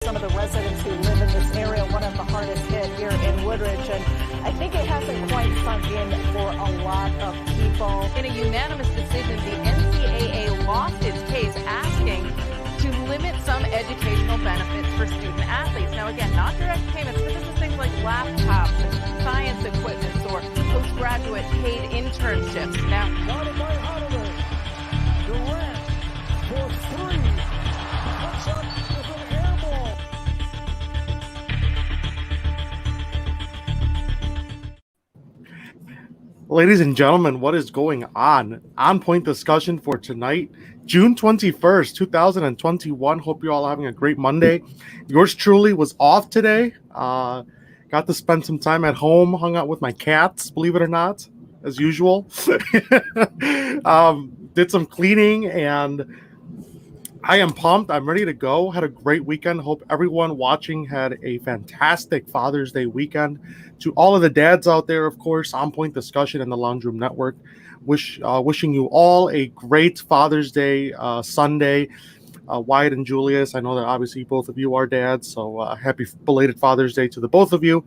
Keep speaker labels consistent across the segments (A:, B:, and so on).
A: some of the residents who live in this area, one of the hardest hit here in Woodridge. And I think it hasn't quite sunk in for a lot of people.
B: In a unanimous decision, the NCAA lost its case asking to limit some educational benefits for student athletes. Now, again, not direct payments, but this is things like laptops and science equipment or postgraduate paid internships. Now,
C: Guarded by Holiday. Durant for three. Puts up with an air ball.
D: Ladies and gentlemen, what is going on? On point discussion for tonight, June 21st, 2021. Hope you're all having a great Monday. Yours truly was off today. Got to spend some time at home, hung out with my cats, believe it or not, as usual. Did some cleaning, and I am pumped. I'm ready to go. Had a great weekend. Hope everyone watching had a fantastic Father's Day weekend. To all of the dads out there, of course, On Point Discussion and the Lounge Room Network, wishing you all a great Father's Day Sunday. Wyatt and Julius, I know that obviously both of you are dads, so happy belated Father's Day to the both of you.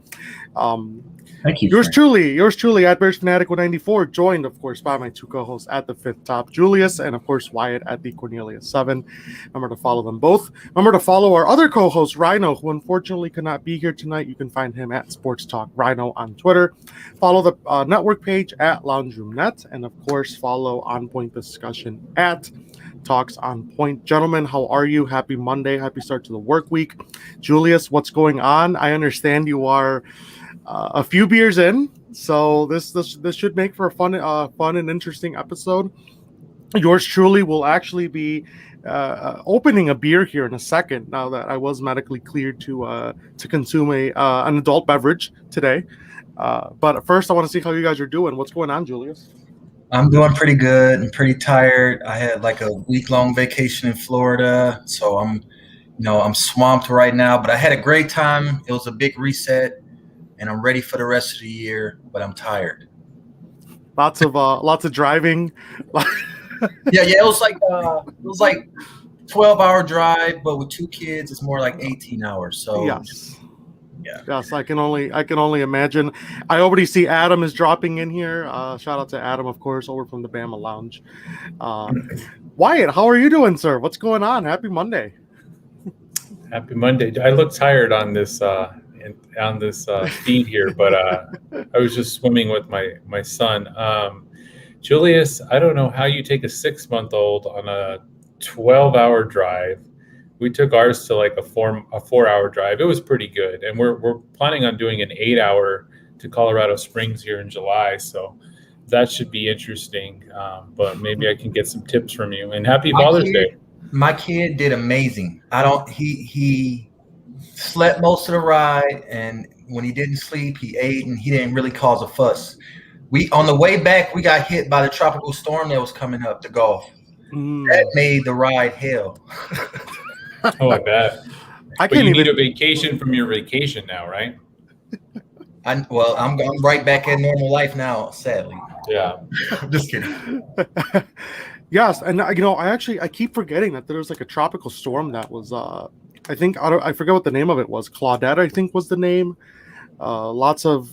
E: Thank you.
D: Yours truly, at Bears Fanatic 194, joined, of course, by my two co-hosts at the Fifth Top, Julius, and of course Wyatt at the Cornelius 7. Remember to follow them both. Remember to follow our other co-host, Rhino, who unfortunately could not be here tonight. You can find him at Sports Talk Rhino on Twitter. Follow the network page at Lounge Room Net, and of course follow On Point Discussion at Talks On Point. Gentlemen, how are you? Happy Monday. Happy start to the work week. Julius, what's going on? I understand you are a few beers in, so this should make for a fun and interesting episode. Yours truly will actually be opening a beer here in a second, now that I was medically cleared to consume an adult beverage today. But first, I want to see how you guys are doing. What's going on, Julius?
E: I'm doing pretty good. I'm pretty tired. I had like a week-long vacation in Florida, so I'm swamped right now. But I had a great time. It was a big reset, and I'm ready for the rest of the year. But I'm tired.
D: Lots of driving.
E: Yeah. It was like 12-hour drive, but with two kids, it's more like 18 hours. So
D: yes.
E: Yeah.
D: Yes, I can only imagine. I already see Adam is dropping in here. Shout out to Adam, of course, over from the Bama Lounge. Wyatt, how are you doing, sir? What's going on? Happy Monday.
F: Happy Monday. I look tired on this feed here, but I was just swimming with my son. Julius, I don't know how you take a 6-month-old on a 12-hour drive. We took ours to like a 4-hour drive. It was pretty good, and we're planning on doing an 8-hour to Colorado Springs here in July. So that should be interesting. But maybe I can get some tips from you. And happy Father's Day.
E: My kid did amazing. He slept most of the ride, and when he didn't sleep, he ate, and he didn't really cause a fuss. On the way back, we got hit by the tropical storm that was coming up, the Gulf. That made the ride hell.
F: Oh, I bet. You need a vacation from your vacation now, right?
E: I'm right back in normal life now, sadly.
F: Yeah.
E: I'm just kidding.
D: Yes, and I keep forgetting that there was like a tropical storm that was I forget what the name of it was. Claudette, I think, was the name. Lots of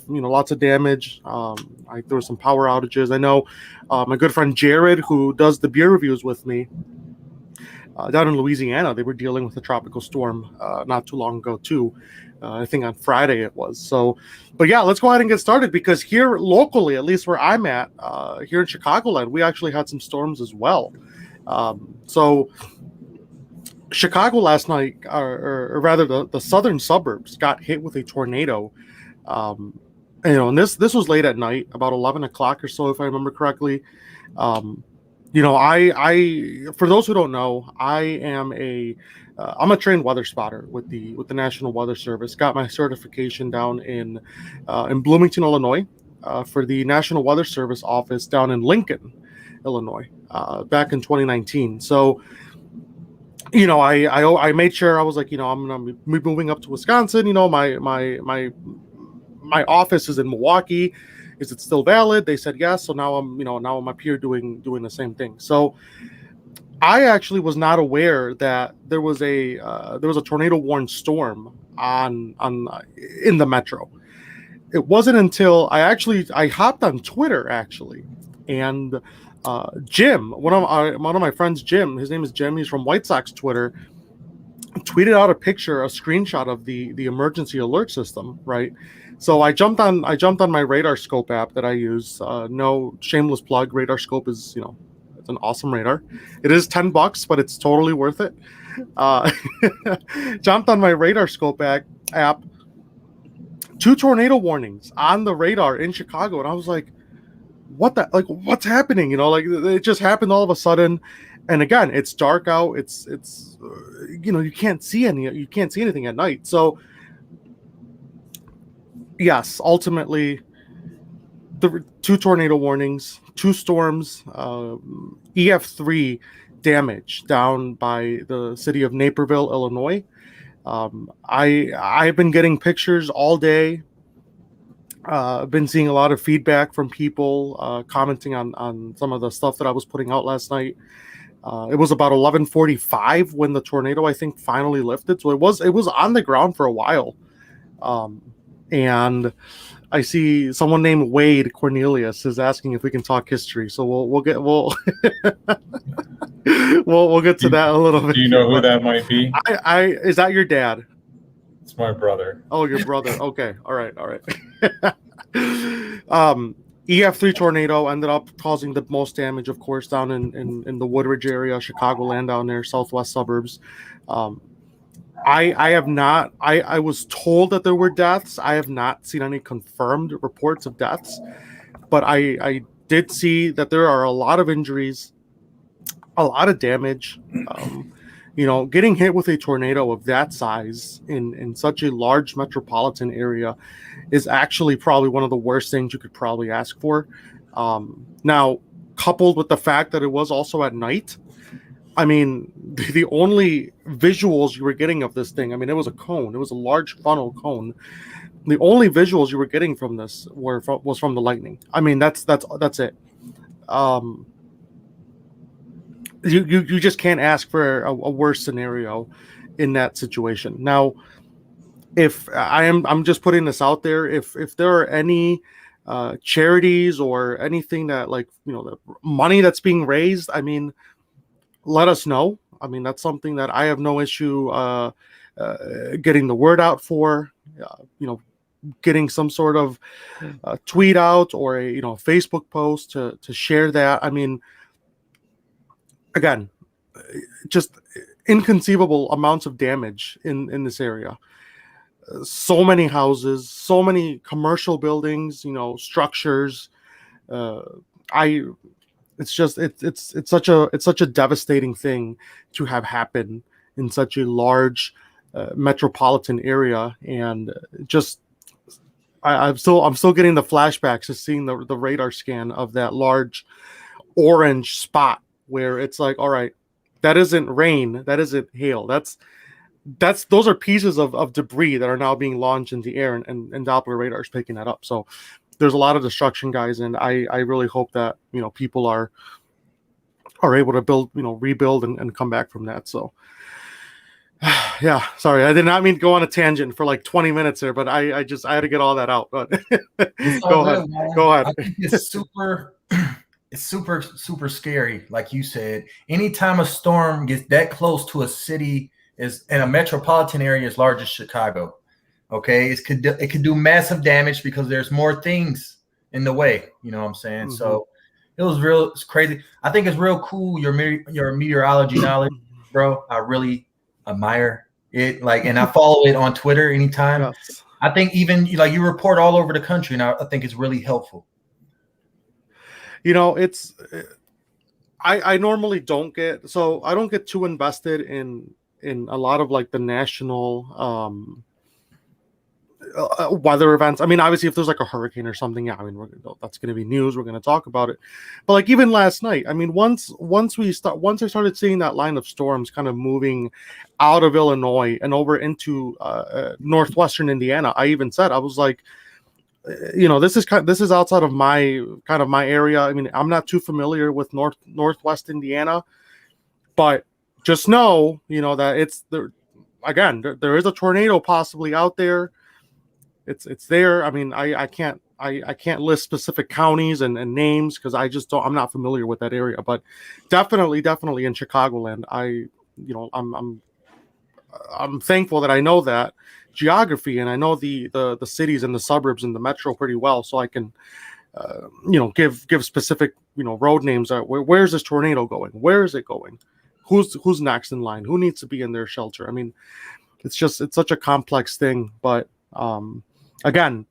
D: damage. There were some power outages. I know my good friend Jared, who does the beer reviews with me, down in Louisiana, they were dealing with a tropical storm not too long ago too. I think on Friday it was. So, but yeah, let's go ahead and get started, because here locally, at least where I'm at, here in Chicagoland, we actually had some storms as well. So Chicago last night, or rather the southern suburbs, got hit with a tornado. And this was late at night, about 11 o'clock or so, if I remember correctly. I for those who don't know, I'm a trained weather spotter with the National Weather Service. Got my certification down in Bloomington, Illinois, for the National Weather Service office down in Lincoln, Illinois, back in 2019. So, I made sure I was like, I'm gonna be moving up to Wisconsin. My office is in Milwaukee. Is it still valid? They said yes. So now I'm up here doing the same thing. So I actually was not aware that there was a tornado warned storm on in the metro. It wasn't until I hopped on Twitter actually, and Jim, one of my friends, Jim, his name is Jim. He's from White Sox Twitter. Tweeted out a screenshot of the emergency alert system, right? So I jumped on my Radar Scope app that I use. No shameless plug. Radar Scope is, it's an awesome radar. It is $10, but it's totally worth it. Jumped on my Radar Scope app. 2 tornado warnings on the radar in Chicago, and I was like, what's happening? It just happened all of a sudden. And again, it's dark out. It's you can't see anything at night. So yes, ultimately, the 2 tornado warnings, 2 storms, EF3 damage down by the city of Naperville, Illinois. I've been getting pictures all day. I've been seeing a lot of feedback from people commenting on some of the stuff that I was putting out last night. It was about 11:45 when the tornado, I think, finally lifted. So it was on the ground for a while. And I see someone named Wade Cornelius is asking if we can talk history. So we'll get we'll get to that a little bit.
F: Do you know who that might be?
D: Is that your dad?
F: It's my brother.
D: Oh, your brother. Okay. All right. EF3 tornado ended up causing the most damage, of course, down in the Woodridge area, Chicagoland down there, southwest suburbs. I have not. I was told that there were deaths. I have not seen any confirmed reports of deaths, but I did see that there are a lot of injuries, a lot of damage. Getting hit with a tornado of that size in such a large metropolitan area is actually probably one of the worst things you could probably ask for. Now, coupled with the fact that it was also at night, I mean, the only visuals you were getting of this thing, I mean, it was a cone. It was a large funnel cone. The only visuals you were getting from this was from the lightning. I mean, that's it. You just can't ask for a worse scenario in that situation. Now, if I'm just putting this out there, if there are any charities or anything that the money that's being raised, I mean, let us know. I mean, that's something that I have no issue getting the word out for. Getting some sort of tweet out or a Facebook post to share that. I mean, again, just inconceivable amounts of damage in this area. So many houses, so many commercial buildings, structures. It's such a devastating thing to have happen in such a large metropolitan area, and just I'm still getting the flashbacks of seeing the radar scan of that large orange spot where it's like, all right, that isn't rain, that isn't hail, those are pieces of debris that are now being launched in the air, and Doppler radar is picking that up. So there's a lot of destruction, guys, and I really hope that people are able to build, rebuild and come back from that. So yeah, sorry, I did not mean to go on a tangent for like 20 minutes there, but I had to get all that out. But go ahead.
E: I think it's super scary, like you said. Anytime a storm gets that close to a city is in a metropolitan area as large as Chicago, okay, it could do massive damage because there's more things in the way. You know what I'm saying? Mm-hmm. So it's crazy. I think it's real cool your meteorology knowledge, bro. I really admire it. And I follow it on Twitter anytime. Yes. I think even you report all over the country, and I think it's really helpful.
D: It's I normally don't get too invested in a lot of the national weather events. I mean, obviously, if there's a hurricane or something, yeah, I mean, that's going to be news. We're going to talk about it. But even last night, I mean, once I started seeing that line of storms kind of moving out of Illinois and over into northwestern Indiana, I even said, I was like, this is outside of my area. I mean, I'm not too familiar with northwest Indiana, But just know, that it's there. Again, there is a tornado possibly out there. It's there. I mean, I can't list specific counties and names because I'm not familiar with that area. But definitely in Chicagoland, I'm thankful that I know that geography and I know the cities and the suburbs and the metro pretty well, so I can give specific road names. Where's this tornado going? Where is it going? Who's next in line? Who needs to be in their shelter? I mean, it's such a complex thing. But again,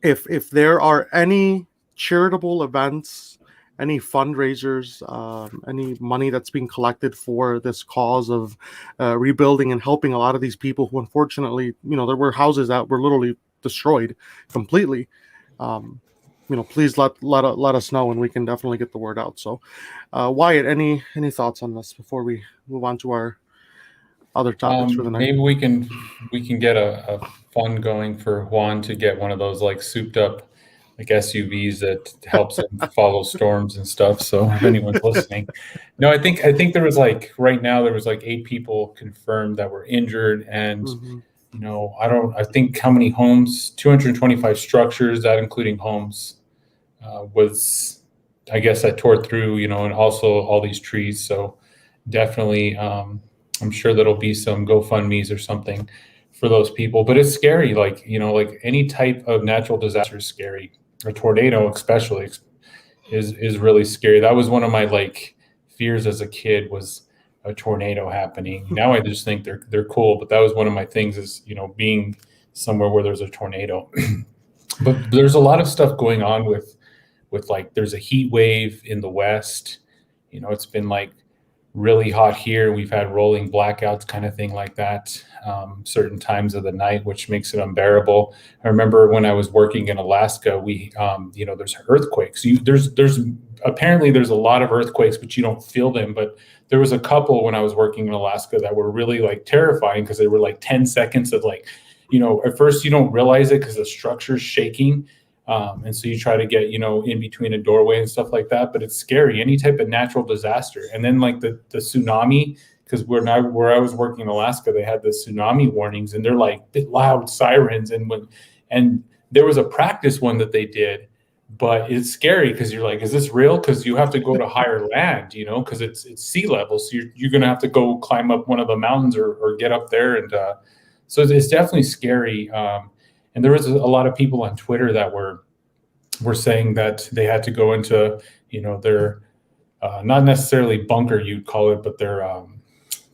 D: if there are any charitable events, any fundraisers, any money that's being collected for this cause of rebuilding and helping a lot of these people who, unfortunately, there were houses that were literally destroyed completely. Please let us know, and we can definitely get the word out. So, Wyatt, any thoughts on this before we move on to our other topics for the night?
F: Maybe we can get a fund going for Juan to get one of those like souped up like SUVs that helps him follow storms and stuff. So if anyone's listening, no, I think there was right now there was 8 people confirmed that were injured, and I think how many homes, 225 structures, that including homes, was, I guess, that tore through, and also all these trees. So definitely, I'm sure there'll be some GoFundMe's or something for those people. But it's scary, like any type of natural disaster is scary. A tornado especially is really scary. That was one of my fears as a kid, was a tornado happening. Now I just think they're cool, but that was one of my things, is being somewhere where there's a tornado. But there's a lot of stuff going on with there's a heat wave in the West. It's been really hot here. We've had rolling blackouts, kind of thing like that, certain times of the night, which makes it unbearable. I remember when I was working in Alaska, we, there's earthquakes. There's apparently there's a lot of earthquakes, but you don't feel them. But there was a couple when I was working in Alaska that were really terrifying, because they were 10 seconds of at first you don't realize it because the structure's shaking. And so you try to get, in between a doorway and stuff like that, but it's scary, any type of natural disaster. And then the tsunami, because where I was working in Alaska, they had the tsunami warnings, and they're bit loud sirens. And there was a practice one that they did, but it's scary because you're is this real? Because you have to go to higher land, because it's sea level. So you're going to have to go climb up one of the mountains or get up there. And so it's definitely scary. And there was a lot of people on Twitter that were saying that they had to go into, their not necessarily bunker, you'd call it, but their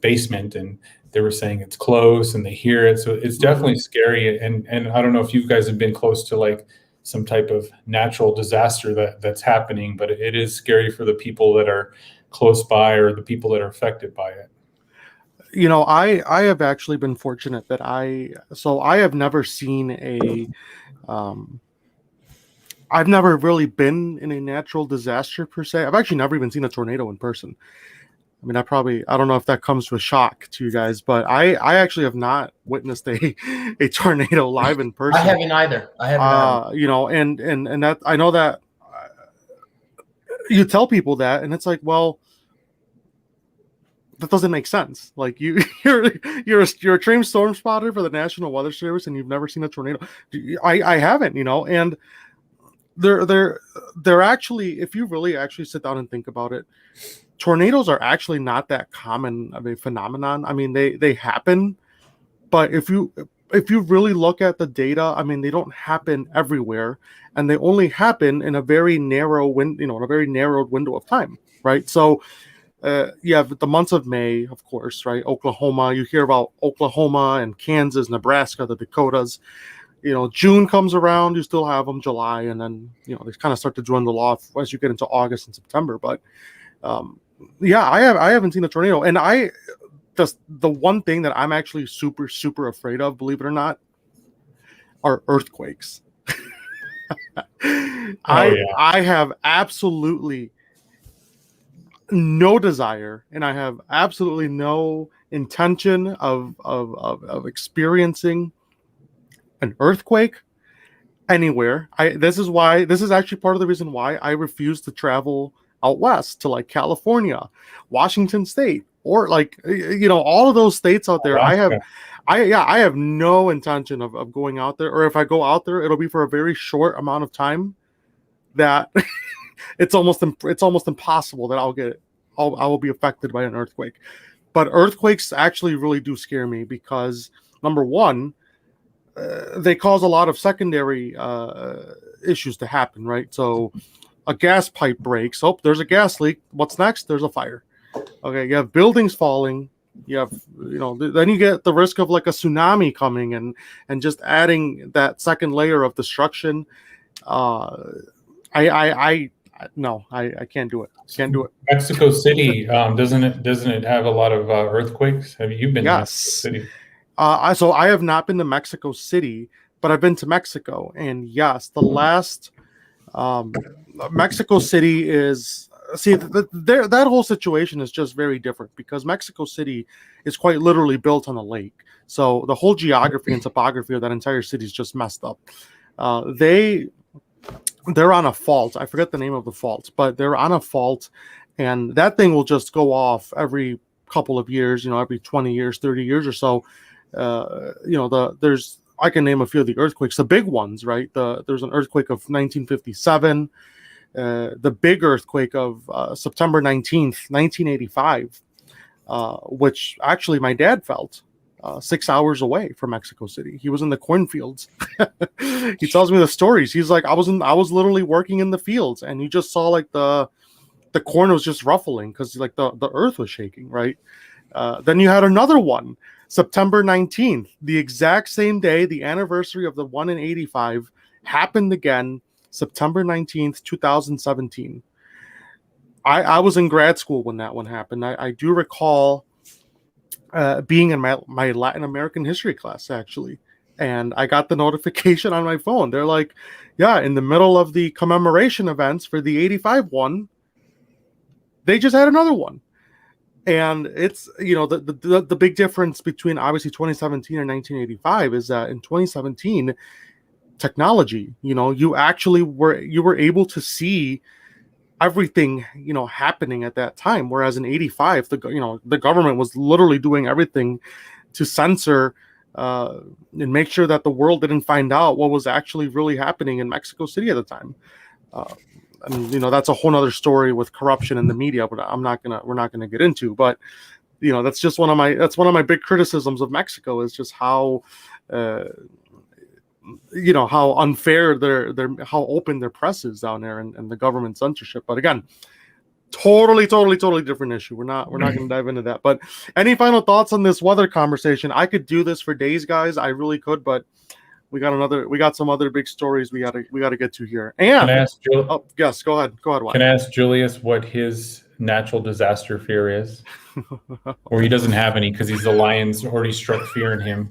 F: basement, and they were saying it's close and they hear it. So it's definitely scary. And I don't know if you guys have been close to some type of natural disaster that's happening, but it is scary for the people that are close by or the people that are affected by it.
D: I have actually been fortunate that I have never seen I've never really been in a natural disaster per se. I've actually never even seen a tornado in person. I mean, I don't know if that comes to a shock to you guys, but I actually have not witnessed a tornado live in person.
E: I haven't either.
D: And that, I know that you tell people that, and it's well, that doesn't make sense. You're a trained storm spotter for the National Weather Service, and you've never seen a tornado. I haven't, and they're actually, if you really actually sit down and think about it, tornadoes are actually not that common of a phenomenon. I mean, they happen, but if you really look at the data, I mean, they don't happen everywhere, and they only happen in a very narrow in a very narrowed window of time, right? So you have the months of May, of course, right? Oklahoma, you hear about Oklahoma and Kansas, Nebraska, the Dakotas. June comes around, you still have them, July, and then, they kind of start to dwindle off as you get into August and September. But I haven't seen a tornado. And the one thing that I'm actually super, super afraid of, believe it or not, are earthquakes. I have absolutely no desire, and I have absolutely no intention of experiencing an earthquake anywhere. This is actually part of the reason why I refuse to travel out west to like California, Washington State, or like all of those states out there.
F: Alaska.
D: I have no intention of going out there, or if I go out there, it'll be for a very short amount of time that it's almost impossible that I will be affected by an earthquake. But earthquakes actually really do scare me because, number one, they cause a lot of secondary issues to happen, right? So a gas pipe breaks. Oh, there's a gas leak. What's next? There's a fire. Okay, you have buildings falling. You have, then you get the risk of like a tsunami coming and just adding that second layer of destruction. I can't do it. Can't do it.
F: Mexico City, doesn't it have a lot of earthquakes? Have you been to Mexico City?
D: So I have not been to Mexico City, but I've been to Mexico, and yes, the last Mexico City is. See, that whole situation is just very different because Mexico City is quite literally built on a lake. So the whole geography and topography of that entire city is just messed up. They're on a fault. I forget the name of the fault, but they're on a fault, and that thing will just go off every couple of years, every 20 years, 30 years or so. I can name a few of the earthquakes, the big ones, right? There's an earthquake of 1957. The big earthquake of September 19th, 1985, which actually my dad felt 6 hours away from Mexico City. He was in the cornfields. He tells me the stories. He's like, I was literally working in the fields, and you just saw like the corn was just ruffling because like the earth was shaking, right? Then you had another one, September 19th, the exact same day, the anniversary of the one in 85 happened again. September 19th, 2017. I was in grad school when that one happened. I do recall being in my Latin American history class, actually. And I got the notification on my phone. They're like, yeah, in the middle of the commemoration events for the 85 one, they just had another one. And it's, the big difference between obviously 2017 and 1985 is that in 2017, technology, you actually were able to see everything, happening at that time. Whereas in 85, the government was literally doing everything to censor and make sure that the world didn't find out what was actually really happening in Mexico City at the time. And that's a whole nother story with corruption in the media, but we're not gonna get into. But that's one of my big criticisms of Mexico is just how how unfair how open their press is down there and the government censorship. But again, totally different issue. We're not going to dive into that. But any final thoughts on this weather conversation? I could do this for days, guys. I really could, but we got some other big stories we got to get to here. And
F: can I ask
D: yes, go ahead. Wyatt.
F: Can I ask Julius what his natural disaster fear is? Or he doesn't have any because the Lions already struck fear in him.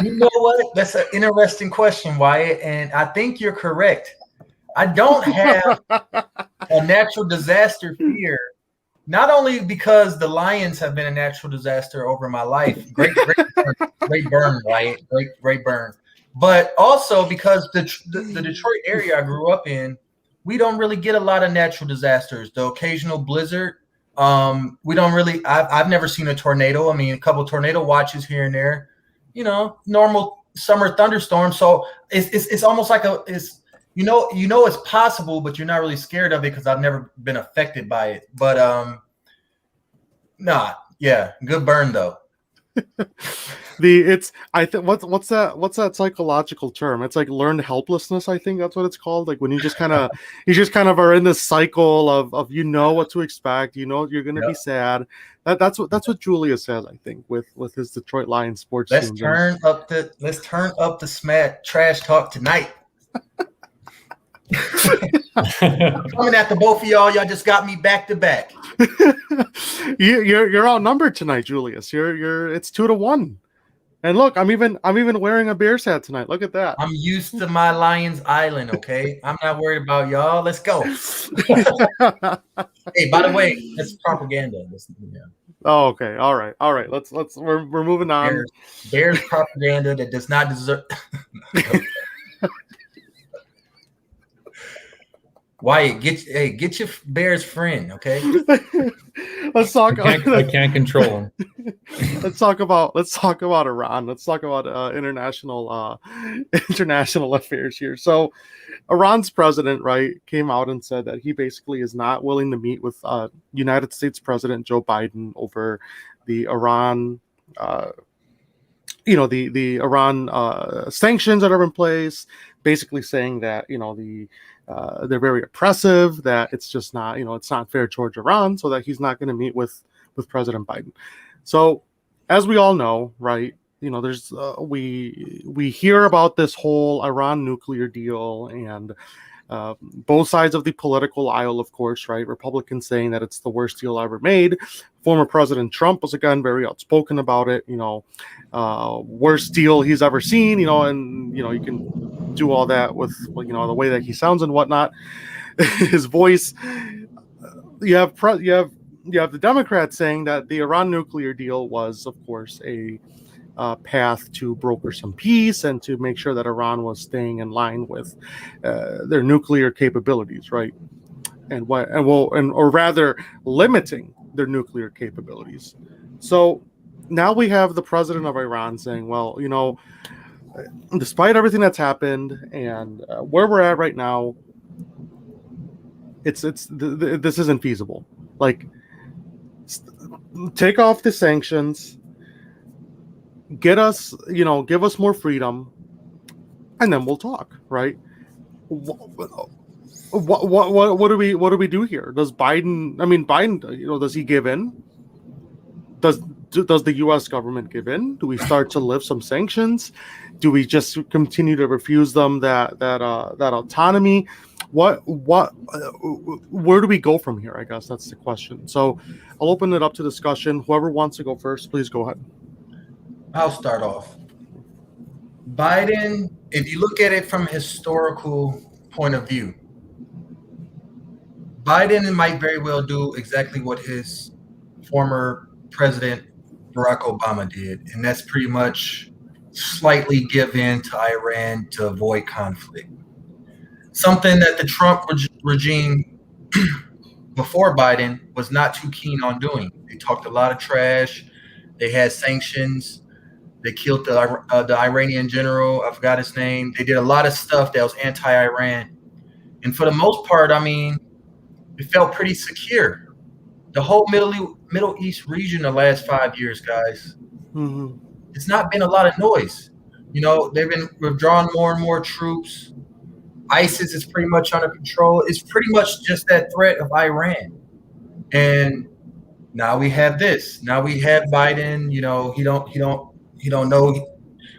E: You know what? That's an interesting question, Wyatt, and I think you're correct. I don't have a natural disaster fear, not only because the Lions have been a natural disaster over my life. Great burn, Wyatt. Great burn. But also because the Detroit area I grew up in, we don't really get a lot of natural disasters. The occasional blizzard. We don't really. I've never seen a tornado. I mean, a couple tornado watches here and there. Normal summer thunderstorm. So it's almost like it's possible, but you're not really scared of it because I've never been affected by it. But good burn though.
D: What's that psychological term? It's like learned helplessness. I think that's what it's called. Like when you just kind of are in this cycle of what to expect. You're going to be sad. That's what Julius says. I think with his Detroit Lions sports.
E: Let's turn up the smack trash talk tonight. Coming at the both of y'all just got me back to back.
D: You're outnumbered tonight, Julius. It's 2-1. And look, I'm even wearing a Bears hat tonight. Look at that.
E: I'm used to my Lions Island, okay? I'm not worried about y'all. Let's go. Hey, by the way, that's propaganda.
D: Oh, okay. All right. We're moving on.
E: Bears propaganda that does not deserve. Wyatt, get your Bears friend, okay?
D: Let's talk.
F: I can't control him.
D: Let's talk about Iran. Let's talk about international affairs here. So, Iran's president, right, came out and said that he basically is not willing to meet with United States President Joe Biden over the Iran, the Iran sanctions that are in place. Basically saying that they're very oppressive, that it's just not, it's not fair towards Iran, so that he's not going to meet with President Biden. So, as we all know, right, there's we hear about this whole Iran nuclear deal, and both sides of the political aisle, of course, right? Republicans saying that it's the worst deal ever made. Former President Trump was, again, very outspoken about it. Worst deal he's ever seen. And you can do all that with the way that he sounds and whatnot, his voice. You have the Democrats saying that the Iran nuclear deal was, of course, a path to broker some peace and to make sure that Iran was staying in line with their nuclear capabilities, right? Or rather, limiting their nuclear capabilities. So now we have the president of Iran saying, well, despite everything that's happened and where we're at right now, this isn't feasible. Like, take off the sanctions, give us more freedom, and then we'll talk, right? What do we do here? Does Biden, does he give in? Does the U.S. government give in? Do we start to lift some sanctions? Do we just continue to refuse them that autonomy? Where do we go from here? I guess that's the question. So I'll open it up to discussion. Whoever wants to go first, please go ahead.
E: I'll start off. Biden, if you look at it from a historical point of view, Biden might very well do exactly what his former president Barack Obama did, and that's pretty much slightly give in to Iran to avoid conflict. Something that the Trump regime before Biden was not too keen on doing. They talked a lot of trash. They had sanctions. They killed the Iranian general. I forgot his name. They did a lot of stuff that was anti-Iran. And for the most part, it felt pretty secure. The whole Middle East region the last 5 years, guys, it's not been a lot of noise. They've been withdrawing more and more troops. ISIS is pretty much under control. It's pretty much just that threat of Iran. And now we have this. Now we have Biden, he don't know. All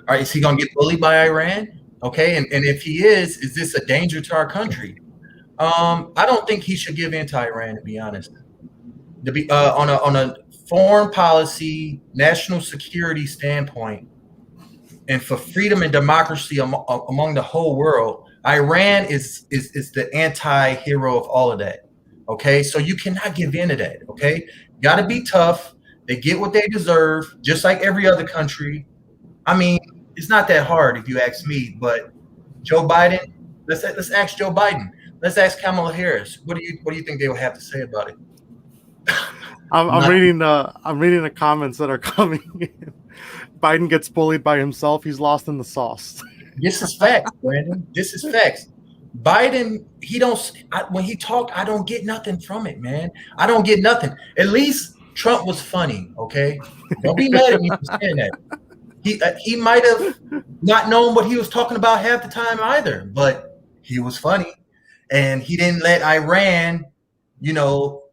E: right, is he going to get bullied by Iran? Okay, and if he is this a danger to our country? I don't think he should give in to Iran, to be honest. On a foreign policy, national security standpoint, and for freedom and democracy among the whole world, Iran is the anti-hero of all of that. Okay, so you cannot give in to that. Okay, got to be tough. They get what they deserve, just like every other country. It's not that hard if you ask me. But Joe Biden, let's ask Joe Biden. Let's ask Kamala Harris. What do you think they will have to say about it?
D: I'm reading the comments that are coming in. Biden gets bullied by himself. He's lost in the sauce.
E: This is facts, Brandon. This is facts. Biden, when he talked, I don't get nothing from it, man. I don't get nothing. At least Trump was funny, okay? Don't be mad at me for saying that. He might have not known what he was talking about half the time either, but he was funny. And he didn't let Iran,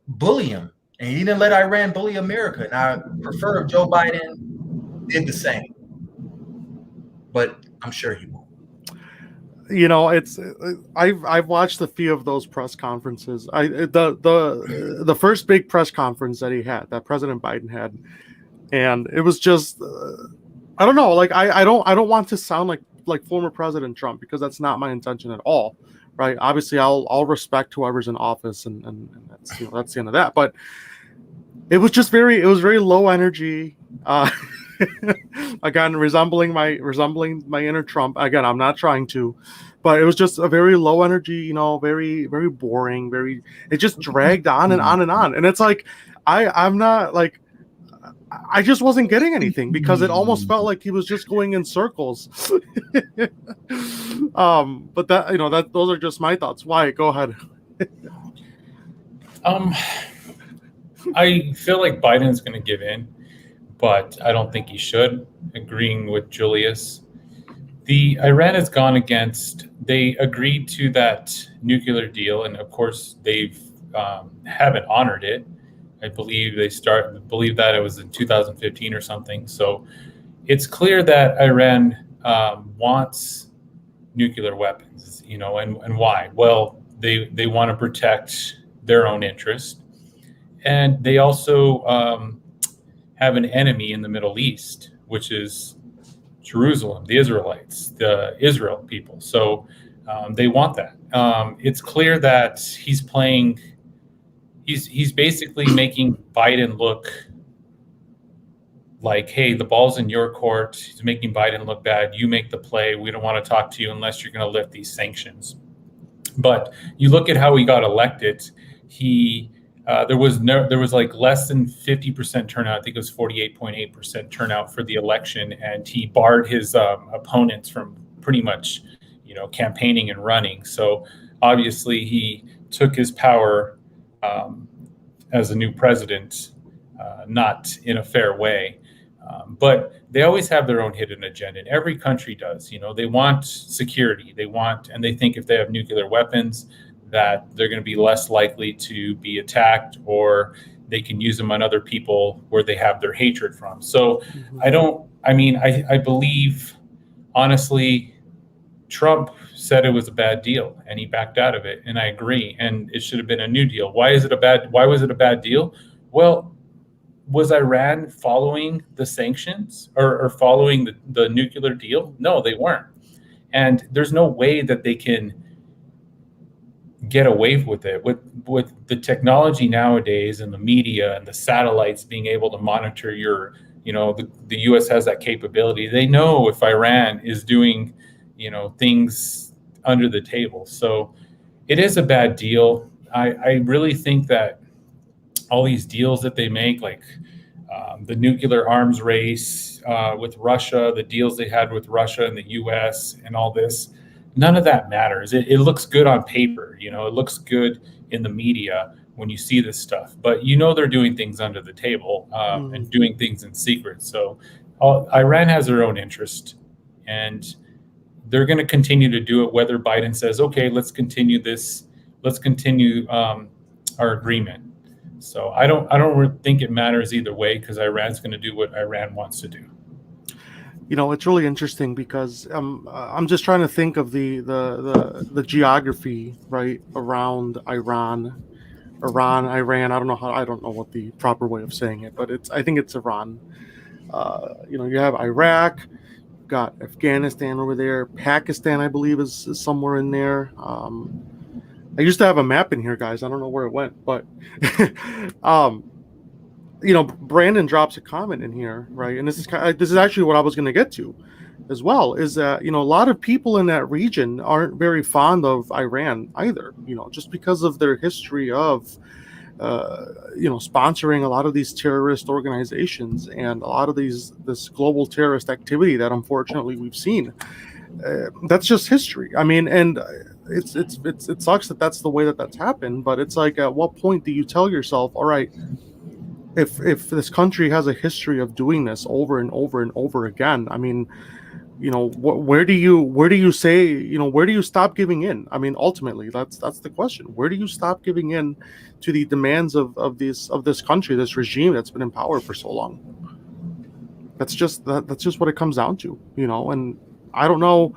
E: bully him. And he didn't let Iran bully America. And I prefer if Joe Biden did the same. But I'm sure he won't.
D: I've watched a few of those press conferences. The first big press conference that President Biden had, and it was just I don't know. Like I don't want to sound like former President Trump, because that's not my intention at all. Right? Obviously, I'll respect whoever's in office, and that's the end of that. But it was very low energy. Again, resembling my inner Trump. Again, I'm not trying to, but it was just a very low energy, very very boring. It just dragged on and on and on, and it's like I'm not like. I just wasn't getting anything because it almost felt like he was just going in circles. But those are just my thoughts. Wyatt, go ahead.
F: I feel like Biden's going to give in, but I don't think he should. Agreeing with Julius, Iran has gone against. They agreed to that nuclear deal, and of course they haven't honored it. I believe believe that it was in 2015 or something. So it's clear that Iran wants nuclear weapons, and why? Well, they want to protect their own interest, and they also have an enemy in the Middle East, which is Jerusalem, the Israelites, the Israel people. So they want that. It's clear that he's playing. He's basically making Biden look like, hey, the ball's in your court. He's making Biden look bad. You make the play. We don't want to talk to you unless you're going to lift these sanctions. But you look at how he got elected. There was like less than 50% turnout. I think it was 48.8% turnout for the election, and he barred his opponents from pretty much, campaigning and running. So obviously he took his power as a new president, not in a fair way. But they always have their own hidden agenda, and every country does. They want security. And they think if they have nuclear weapons, that they're going to be less likely to be attacked, or they can use them on other people where they have their hatred from. So I believe, honestly, Trump said it was a bad deal and he backed out of it, and I agree, and it should have been a new deal. Why was it a bad deal? Well, was Iran following the sanctions or following the nuclear deal? No, they weren't. And there's no way that they can get away with it with the technology nowadays and the media and the satellites being able to monitor the US has that capability. They know if Iran is doing things under the table. So it is a bad deal. I really think that all these deals that they make, like the nuclear arms race with Russia, the deals they had with Russia and the US and all this, none of that matters. It looks good on paper, it looks good in the media when you see this stuff, but they're doing things under the table and doing things in secret. So Iran has their own interest, and they're going to continue to do it, whether Biden says, okay, let's continue this. Let's continue our agreement. So I don't think it matters either way, because Iran's going to do what Iran wants to do.
D: It's really interesting because I'm just trying to think of the geography right around Iran. I don't know what the proper way of saying it, but I think it's Iran. You have Iraq, got Afghanistan over there, Pakistan, I believe, is somewhere in there. I used to have a map in here, guys. I don't know where it went, but Brandon drops a comment in here, right? And this is actually what I was going to get to as well, is that a lot of people in that region aren't very fond of Iran either, just because of their history of sponsoring a lot of these terrorist organizations and a lot of this global terrorist activity that unfortunately we've seen. That's just history. I mean, and it sucks that that's the way that's happened, but it's like, at what point do you tell yourself, all right, if this country has a history of doing this over and over and over again, I mean, where do you say, where do you stop giving in? I mean, ultimately, that's the question. Where do you stop giving in to the demands of this country, this regime that's been in power for so long? That's just what it comes down to, and I don't know,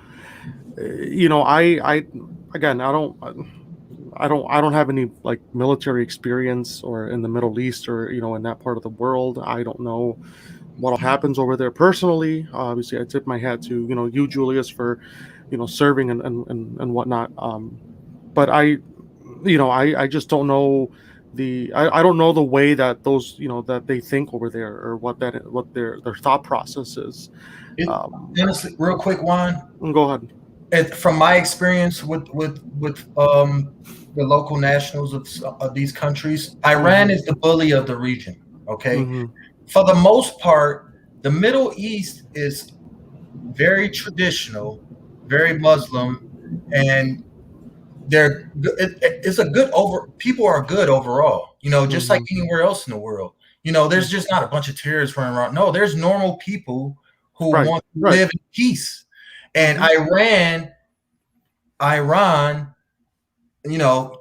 D: I don't have any like military experience or in the Middle East or in that part of the world. I don't know what happens over there personally. Obviously, I tip my hat to you, Julius, for serving and whatnot. But I just don't know I don't know the way that those that they think over there, or what their thought process is.
E: Honestly, real quick, Juan.
D: Go ahead.
E: From my experience with the local nationals of these countries, Iran is the bully of the region. Okay, for the most part, the Middle East is very traditional, very Muslim, and it's a good people are good overall, just like anywhere else in the world. There's just not a bunch of terrorists running around. No, there's normal people who want to live in peace. And Iran,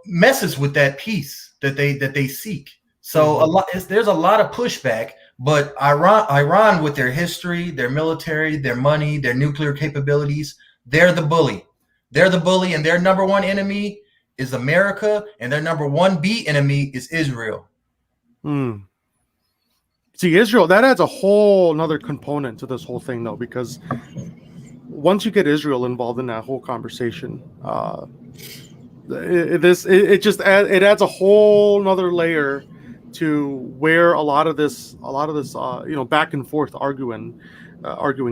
E: messes with that peace that they seek. So there's a lot of pushback, but Iran with their history, their military, their money, their nuclear capabilities, they're the bully. They're the bully, and their number one enemy is America, and their number 1B enemy is Israel.
D: See, Israel, that adds a whole another component to this whole thing, though, because once you get Israel involved in that whole conversation, it adds a whole another layer to where a lot of this back and forth arguing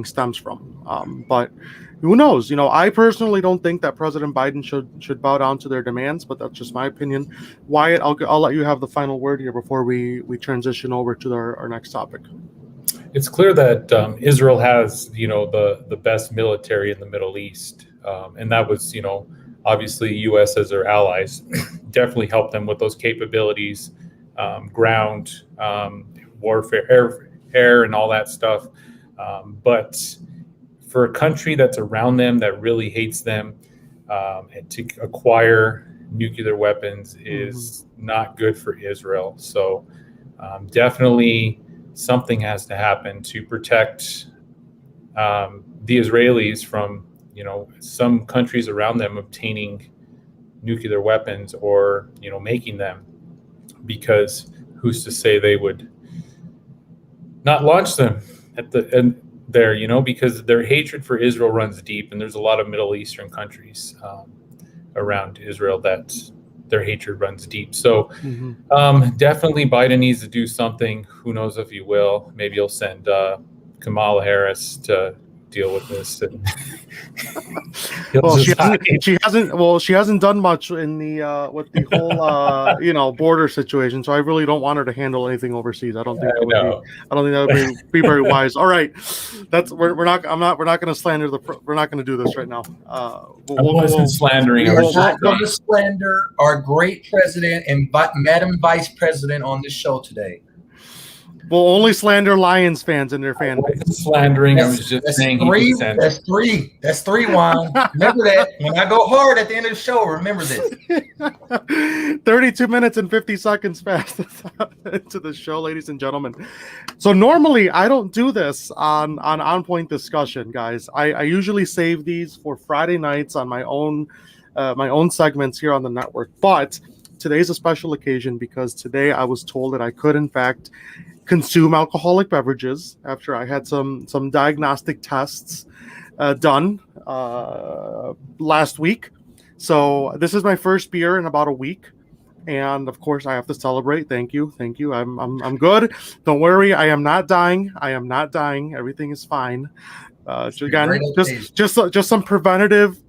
D: stems from. But who knows? I personally don't think that President Biden should bow down to their demands, but that's just my opinion. Wyatt, I'll let you have the final word here before we transition over to our next topic.
F: It's clear that Israel has, the best military in the Middle East, and that was, obviously U.S. as their allies definitely helped them with those capabilities, ground warfare, air, and all that stuff. But for a country that's around them that really hates them, and to acquire nuclear weapons is not good for Israel. So definitely something has to happen to protect the Israelis from, some countries around them obtaining nuclear weapons or, making them, because who's to say they would not launch them at the end there, because their hatred for Israel runs deep, and there's a lot of Middle Eastern countries around Israel that their hatred runs deep. So definitely Biden needs to do something. Who knows if he will? Maybe he'll send Kamala Harris to deal with this. And
D: she hasn't done much in the with the whole border situation. So I really don't want her to handle anything overseas. I don't think that would be very wise. All right, we're not going to slander we're not going to do this right now.
F: We're slandering.
E: We're not going to slander our great president and Madam Vice President on this show today.
D: We'll only slander Lions fans and their fan base.
F: Slandering. I was just saying.
E: That's three. That's 3, Juan. Remember that. When I go hard at the end of the show, remember this.
D: 32 minutes and 50 seconds fast into the show, ladies and gentlemen. So normally I don't do this on Point Discussion, guys. I usually save these for Friday nights on my own segments here on the network. But today's a special occasion because today I was told that I could, in fact, consume alcoholic beverages after I had some diagnostic tests done last week. So this is my first beer in about a week, and of course I have to celebrate. Thank you. I'm good. Don't worry, I am not dying. Everything is fine. So again, just some preventative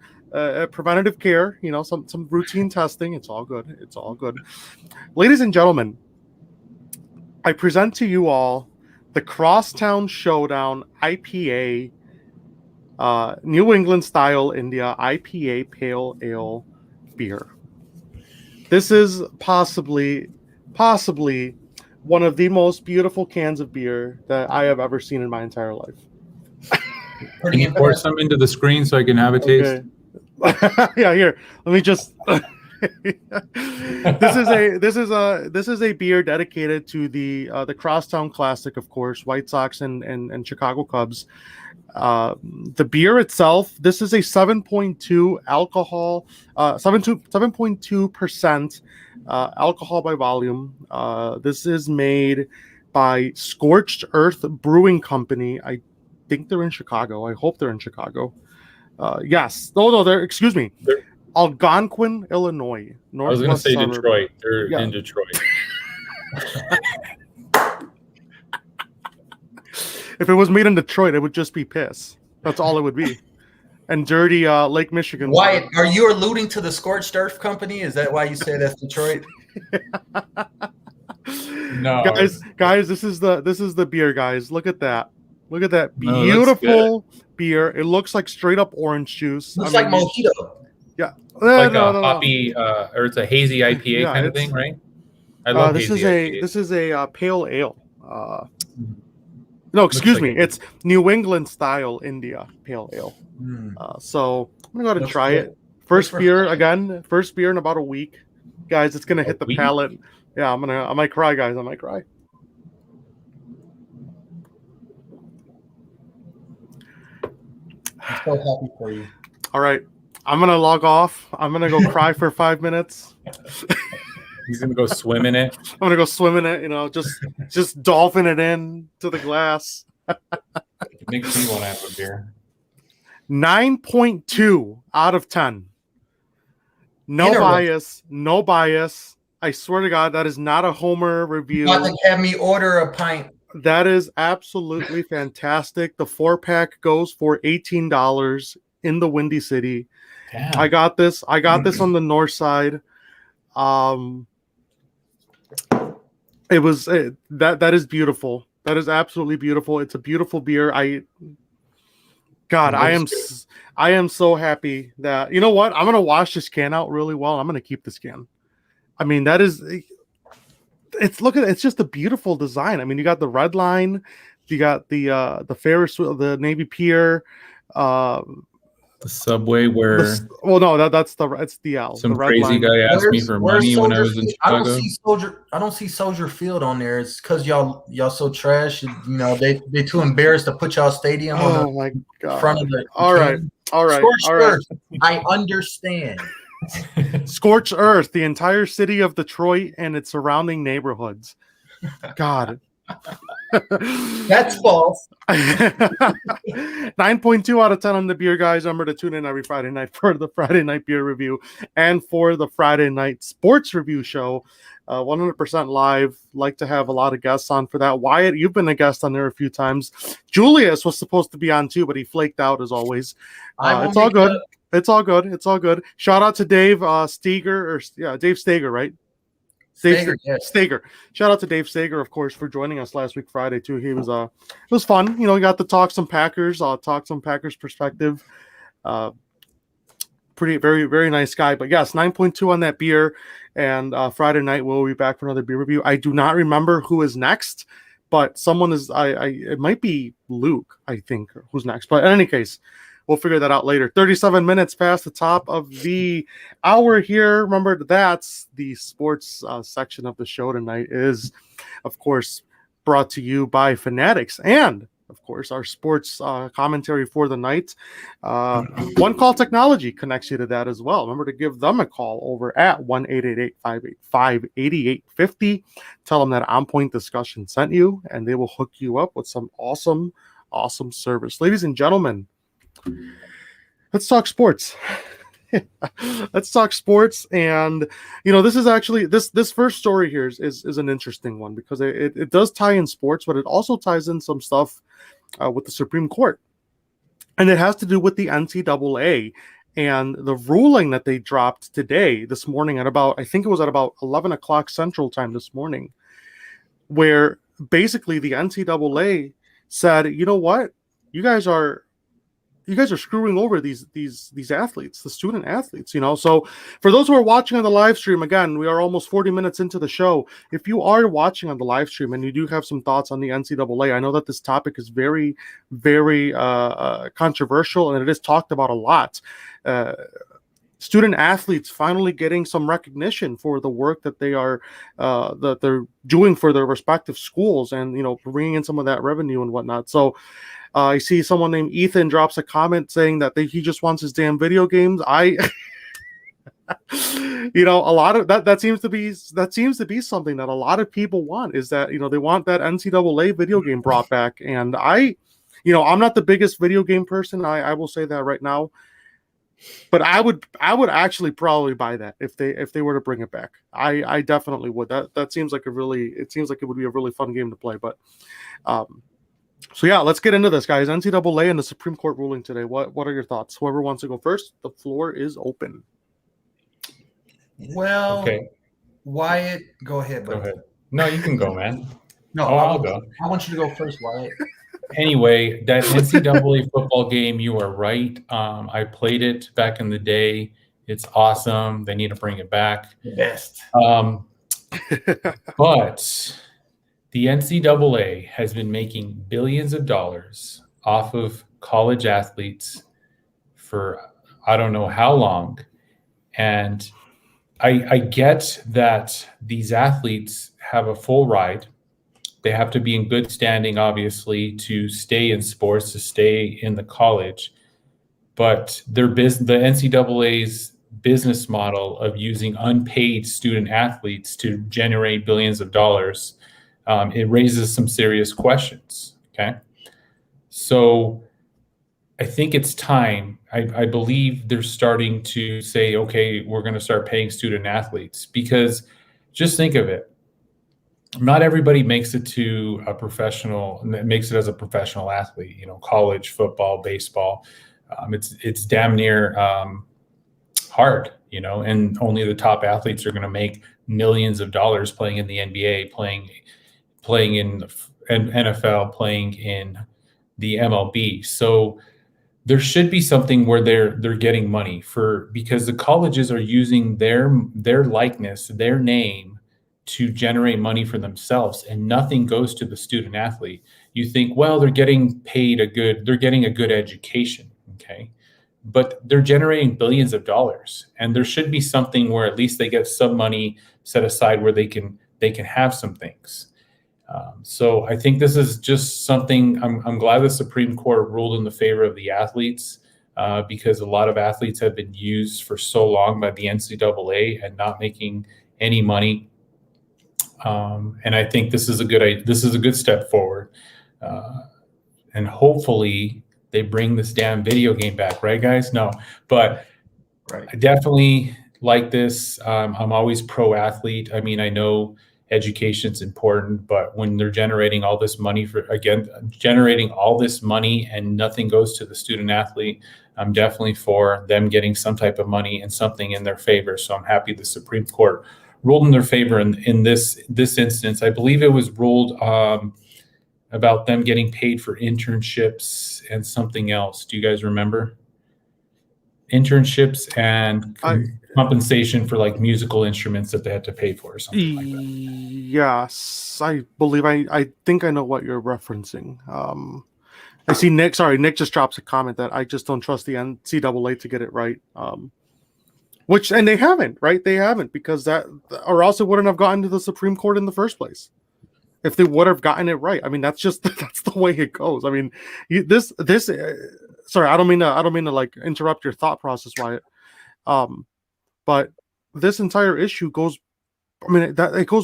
D: care. Some routine testing. It's all good. Ladies and gentlemen, I present to you all the Crosstown Showdown IPA, New England style India IPA Pale Ale beer. This is possibly one of the most beautiful cans of beer that I have ever seen in my entire life.
F: Can you pour some into the screen so I can have a taste?
D: Okay. Yeah, here. Let me just. This is a beer dedicated to the Crosstown Classic, of course, White Sox and Chicago Cubs. The beer itself, this is a 7.2 alcohol, 7.2% alcohol by volume. This is made by Scorched Earth Brewing Company. I think they're in Chicago. I hope they're in Chicago. Yes. No,
F: They're
D: Algonquin, Illinois.
F: I was going to say Detroit. They're in Detroit.
D: If it was made in Detroit, it would just be piss. That's all it would be. And dirty Lake Michigan.
E: Wyatt, are you alluding to the Scorched Earth Company? Is that why you say that's Detroit?
F: No,
D: guys, this is the beer, guys. Look at that. Look at that
F: No,
D: beautiful beer. It looks like straight up orange juice.
E: Looks like mojito.
D: Yeah.
F: like
D: No,
F: a
D: no, no.
F: hoppy, or it's a hazy IPA
D: Yeah,
F: kind of
D: it's-
F: thing, right? I love
D: This
F: hazy
D: is a
F: IPAs.
D: this is a pale ale. No, excuse
F: like
D: me.
F: it.
D: It's New England style India pale ale. So I'm gonna go ahead and
E: Looks
D: try
E: good.
D: it. First
E: Looks
D: beer again. First beer in about a week, guys. It's gonna hit the
F: week?
D: palate. Yeah, I might cry, guys. I might cry.
E: I'm so happy for you.
D: All right, I'm gonna log off. I'm gonna go cry for 5 minutes.
F: He's gonna go swim in it.
D: I'm gonna go swim in it. You know, just dolphin it in to the glass.
F: It makes me want to have a beer.
D: 9.2 out of 10. No
E: Interesting.
D: bias. No bias. I swear to God, that is not a Homer review.
E: About to have me order a pint.
D: That is absolutely fantastic. The 4-pack goes for $18 in the Windy City.
F: Damn.
D: I got this on the north side. It was that is beautiful. That is absolutely beautiful. It's a beautiful beer. I am so happy that, you know what? I'm gonna wash this can out really well. I'm gonna keep this can. I mean, that is, it's just a beautiful design. I mean, you got the red line, you got the Ferris wheel, the Navy Pier,
F: The Subway where
D: it's the L.
F: some
D: the red
F: crazy
D: line.
F: guy asked me for
E: Where's
F: money when I
E: Soldier
F: was in
E: Field?
F: Chicago.
E: I don't see Soldier Field on there. It's because y'all so trash. You know, they too embarrassed to put y'all stadium
D: Oh
E: on
D: my
E: the
D: God!
E: front of the.
D: All right.
E: Scorched Earth. I understand.
D: Scorched Earth, the entire city of Detroit and its surrounding neighborhoods. God.
E: That's false.
D: 9.2 out of 10 on the beer, guys. Remember to tune in every Friday night for the Friday night beer review and for the Friday night sports review show. 100% live. Like to have a lot of guests on for that. Wyatt, you've been a guest on there a few times. Julius was supposed to be on too, but he flaked out as always. It's all good. It's all good. It's all good. Shout out to Dave Dave Steger, right?
E: Stager, yes.
D: Stager. Shout out to Dave Stager, of course, for joining us last week Friday too. He was it was fun. You know, we got to talk some Packers, perspective. Pretty very, very nice guy. But yes, 9.2 on that beer. And Friday night we'll be back for another beer review. I do not remember who is next, but someone is it might be Luke, I think, who's next. But in any case, we'll figure that out later. 37 minutes past the top of the hour here. Remember, that's the sports section of the show tonight is, of course, brought to you by Fanatics and, of course, our sports commentary for the night. One Call Technology connects you to that as well. Remember to give them a call over at 1-888-585-8850. Tell them that On Point Discussion sent you, and they will hook you up with some awesome, awesome service. Ladies and gentlemen, let's talk sports. Let's talk sports. And you know, this is actually this first story here is an interesting one because it does tie in sports, but it also ties in some stuff with the Supreme Court, and it has to do with the NCAA and the ruling that they dropped this morning at about 11 o'clock Central Time this morning, where basically the NCAA said, you know what, you guys are screwing over these athletes, the student athletes, you know. So for those who are watching on the live stream, again, we are almost 40 minutes into the show. If you are watching on the live stream and you do have some thoughts on the NCAA, I know that this topic is very, very controversial and it is talked about a lot. Student athletes finally getting some recognition for the work that they are that they're doing for their respective schools, and you know, bringing in some of that revenue and whatnot. So I see someone named Ethan drops a comment saying that he just wants his damn video games. You know, a lot of that seems to be something that a lot of people want, is that, you know, they want that NCAA video game brought back. And I'm not the biggest video game person. I will say that right now. But I would actually probably buy that if they were to bring it back. I definitely would. That seems like it seems like it would be a really fun game to play. But so yeah, let's get into this, guys. NCAA and the Supreme Court ruling today. What are your thoughts? Whoever wants to go first, the floor is open.
E: Well,
F: Okay.
E: Wyatt, go ahead,
F: Go
E: buddy.
F: ahead. No, you can go, man.
E: No,
F: I'll go.
E: I want you to go first, Wyatt.
F: Anyway, that NCAA football game, you are right. I played it back in the day. It's awesome. They need to bring it back.
E: The best.
F: But the NCAA has been making billions of dollars off of college athletes for I don't know how long. And I get that these athletes have a full ride. They have to be in good standing, obviously, to stay in sports, to stay in the college. But the NCAA's business model of using unpaid student athletes to generate billions of dollars, it raises some serious questions. Okay, so I think it's time. I believe they're starting to say, okay, we're going to start paying student athletes, because just think of it. Not everybody makes it to a professional, makes it as a professional athlete, college football, baseball. It's damn near hard, and only the top athletes are going to make millions of dollars playing in the NBA, playing in NFL, playing in the MLB. So there should be something where they're getting money because the colleges are using their likeness, their name, to generate money for themselves, and nothing goes to the student athlete. You think, well, they're getting they're getting a good education, okay? But they're generating billions of dollars, and there should be something where at least they get some money set aside where they can have some things. So I think this is just something. I'm glad the Supreme Court ruled in the favor of the athletes, because a lot of athletes have been used for so long by the NCAA and not making any money. And I think this is a good step forward, and hopefully they bring this damn video game back, right, guys? No, but
E: right.
F: I definitely like this. I'm always pro athlete. I mean, I know education's important, but when they're generating all this money and nothing goes to the student athlete, I'm definitely for them getting some type of money and something in their favor. So I'm happy the Supreme Court ruled in their favor in this instance. I believe it was ruled about them getting paid for internships and something else. Do you guys remember? Internships and compensation for like musical instruments that they had to pay for or something like that.
D: Yes, I believe I think I know what you're referencing. I see Nick just drops a comment that I just don't trust the NCAA to get it right. And they haven't, right? They haven't, because or else it wouldn't have gotten to the Supreme Court in the first place. If they would have gotten it right. I mean, that's the way it goes. I mean, sorry, I don't mean to like interrupt your thought process, Wyatt. But this entire issue goes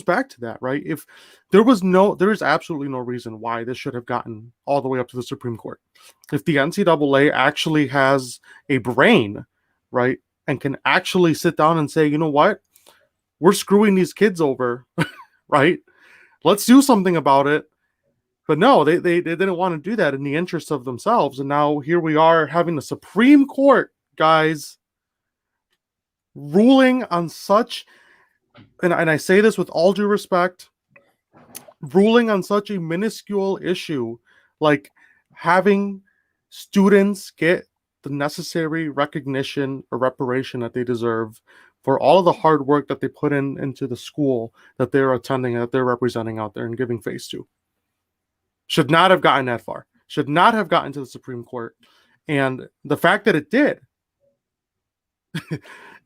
D: back to that, right? If there is absolutely no reason why this should have gotten all the way up to the Supreme Court. If the NCAA actually has a brain, right, and can actually sit down and say, you know what, we're screwing these kids over, right? Let's do something about it. But no, they didn't want to do that in the interest of themselves. And now here we are having the Supreme Court, guys, ruling on such, and I say this with all due respect, ruling on such a minuscule issue, like having students get the necessary recognition or reparation that they deserve for all of the hard work that they put into the school that they're attending, that they're representing out there and giving face to. Should not have gotten that far. Should not have gotten to the Supreme Court. And the fact that it did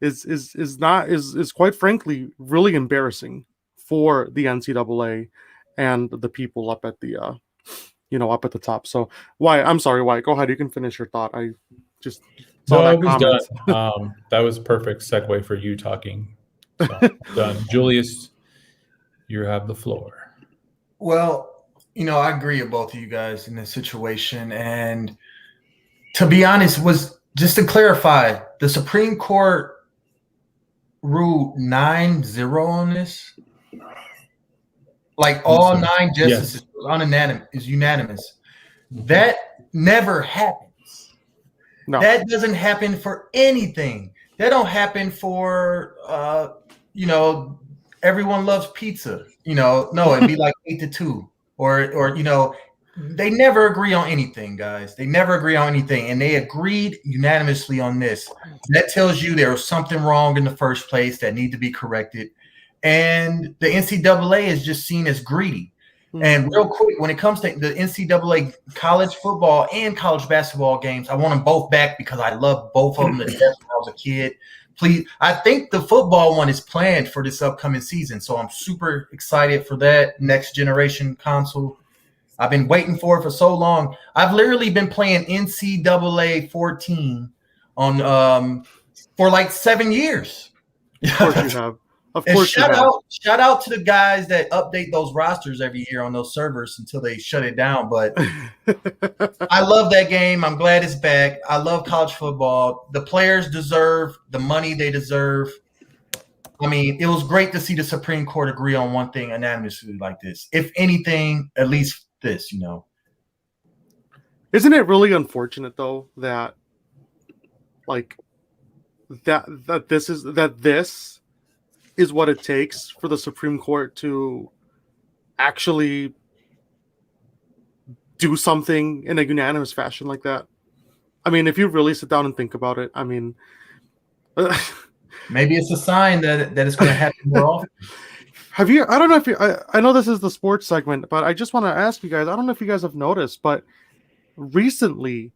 D: is quite frankly really embarrassing for the NCAA and the people up at the up at the top. So Wyatt, I'm sorry, Wyatt, go ahead. You can finish your thought. I just saw that comment.
F: Done. That was a perfect segue for you talking. So, done. Julius, you have the floor.
E: Well, I agree with both of you guys in this situation. And to be honest, was Just to clarify, the Supreme Court ruled 9-0 on this. Like all 9 justices is unanimous. That never happens.
D: No.
E: That doesn't happen for anything. That don't happen for everyone loves pizza. No, it'd be like 8-2 or they never agree on anything, guys. They never agree on anything, and they agreed unanimously on this. That tells you there was something wrong in the first place that need to be corrected. And the NCAA is just seen as greedy. And real quick, when it comes to the NCAA college football and college basketball games, I want them both back because I love both of them to death when I was a kid. Please, I think the football one is planned for this upcoming season, so I'm super excited for that next generation console. I've been waiting for it for so long. I've literally been playing NCAA 14 on for like 7 years.
D: Of course you have. Of
E: And
D: course
E: shout
D: you have.
E: out to the guys that update those rosters every year on those servers until they shut it down. But I love that game. I'm glad it's back. I love college football. The players deserve the money they deserve. I mean, it was great to see the Supreme Court agree on one thing unanimously like this. If anything, at least this,
D: Isn't it really unfortunate though that this is what it takes for the Supreme Court to actually do something in a unanimous fashion like that? I mean, if you really sit down and think about it, I mean,
E: maybe it's a sign that it's going to happen more often.
D: I don't know if I know this is the sports segment, but I just want to ask you guys, I don't know if you guys have noticed, but recently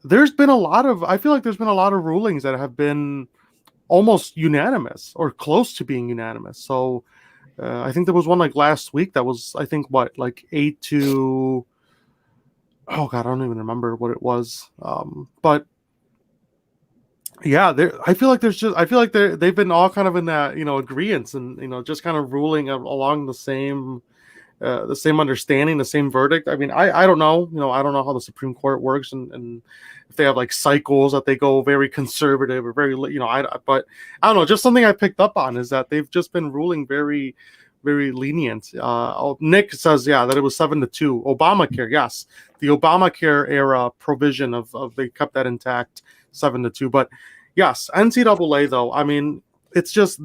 D: there's been I feel like there's been a lot of rulings that have been almost unanimous or close to being unanimous. So I think there was one like last week that was, I think, like 8-. Oh God, I don't even remember what it was. But yeah, I feel like they've been all kind of in that agreeance and just kind of ruling along the same understanding, the same verdict. I mean, I don't know, I don't know how the Supreme Court works and if they have like cycles that they go very conservative or very, but I don't know. Just something I picked up on is that they've just been ruling very, very lenient. Nick says, that it was 7-2. Obamacare, yes, the Obamacare era provision of they kept that intact, 7-2. But yes, NCAA though, I mean, it's just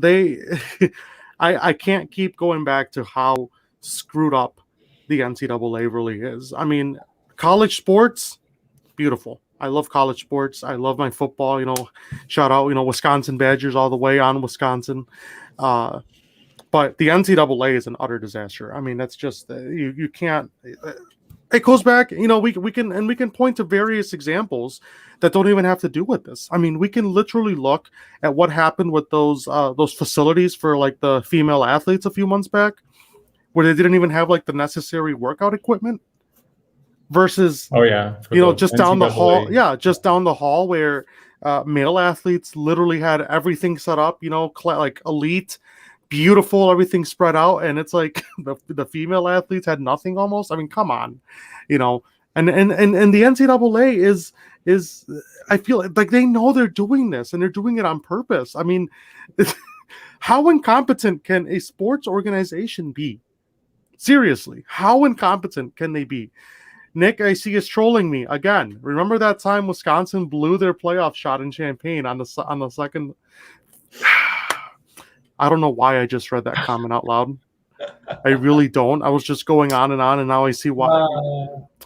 D: I can't keep going back to how screwed up the NCAA really is. I mean, college sports, beautiful. I love college sports. I love my football. Shout out, Wisconsin Badgers all the way on Wisconsin. But the NCAA is an utter disaster. I mean, that's just you can't. It goes back. We can point to various examples that don't even have to do with this. I mean, we can literally look at what happened with those facilities for like the female athletes a few months back, where they didn't even have like the necessary workout equipment versus, just down the hall. Yeah. Just down the hall where male athletes literally had everything set up, like elite, beautiful, everything spread out. And it's like the female athletes had nothing almost. I mean, come on, and the NCAA is I feel like they know they're doing this and they're doing it on purpose. I mean, how incompetent can a sports organization be? Seriously, how incompetent can they be? Nick, I see is trolling me again. Remember that time Wisconsin blew their playoff shot in Champaign on the second? I don't know why I just read that comment out loud. I really don't. I was just going on, and now I see why.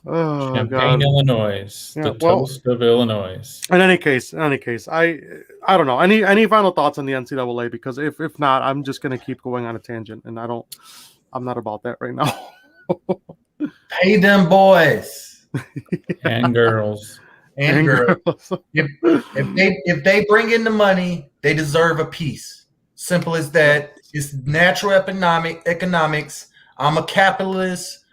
F: Champaign,
D: God.
F: Illinois, the toast of Illinois.
D: In any case, I don't know. Any final thoughts on the NCAA? Because if not, I'm just gonna keep going on a tangent, and I'm not about that right now.
E: Pay them boys
F: and girls.
E: and girls. If they bring in the money, they deserve a piece. Simple as that. It's natural economics. I'm a capitalist.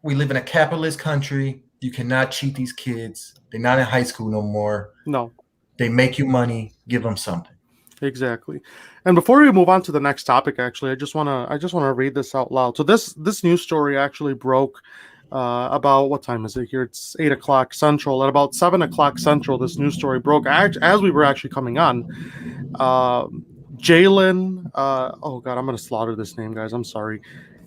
E: We live in a capitalist country. You cannot cheat these kids. They're not in high school no more.
D: No.
E: They make you money. Give them something.
D: Exactly. And before we move on to the next topic, actually, I just want to read this out loud. So this news story actually broke about what time is it here? It's 8 o'clock Central. At about 7 o'clock Central, this news story broke as we were actually coming on. Jalen, oh God, I'm going to slaughter this name, guys. I'm sorry.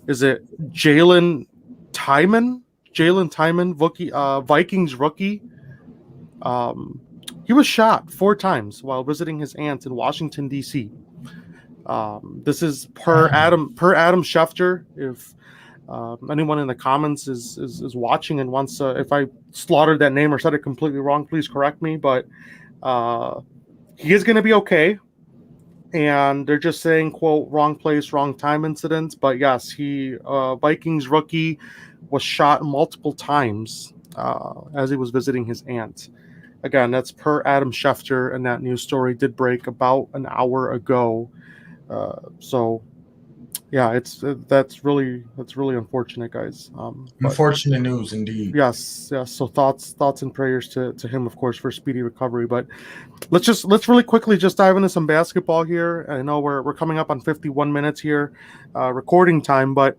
D: Is it Jalen Tymon? Jalen Tymon, Vikings rookie. He was shot 4 times while visiting his aunt in Washington, D.C. This is per Adam Schefter. If anyone in the comments is watching and wants, if I slaughtered that name or said it completely wrong, please correct me. But he is going to be okay. And they're just saying, quote, wrong place, wrong time incidents. But yes, Vikings rookie was shot multiple times as he was visiting his aunt. Again, that's per Adam Schefter, and that news story did break about an hour ago. So, yeah, that's really unfortunate, guys.
E: Unfortunate news, indeed.
D: Yes. So thoughts and prayers to him, of course, for speedy recovery. But let's really quickly just dive into some basketball here. I know we're coming up on 51 minutes here, recording time, but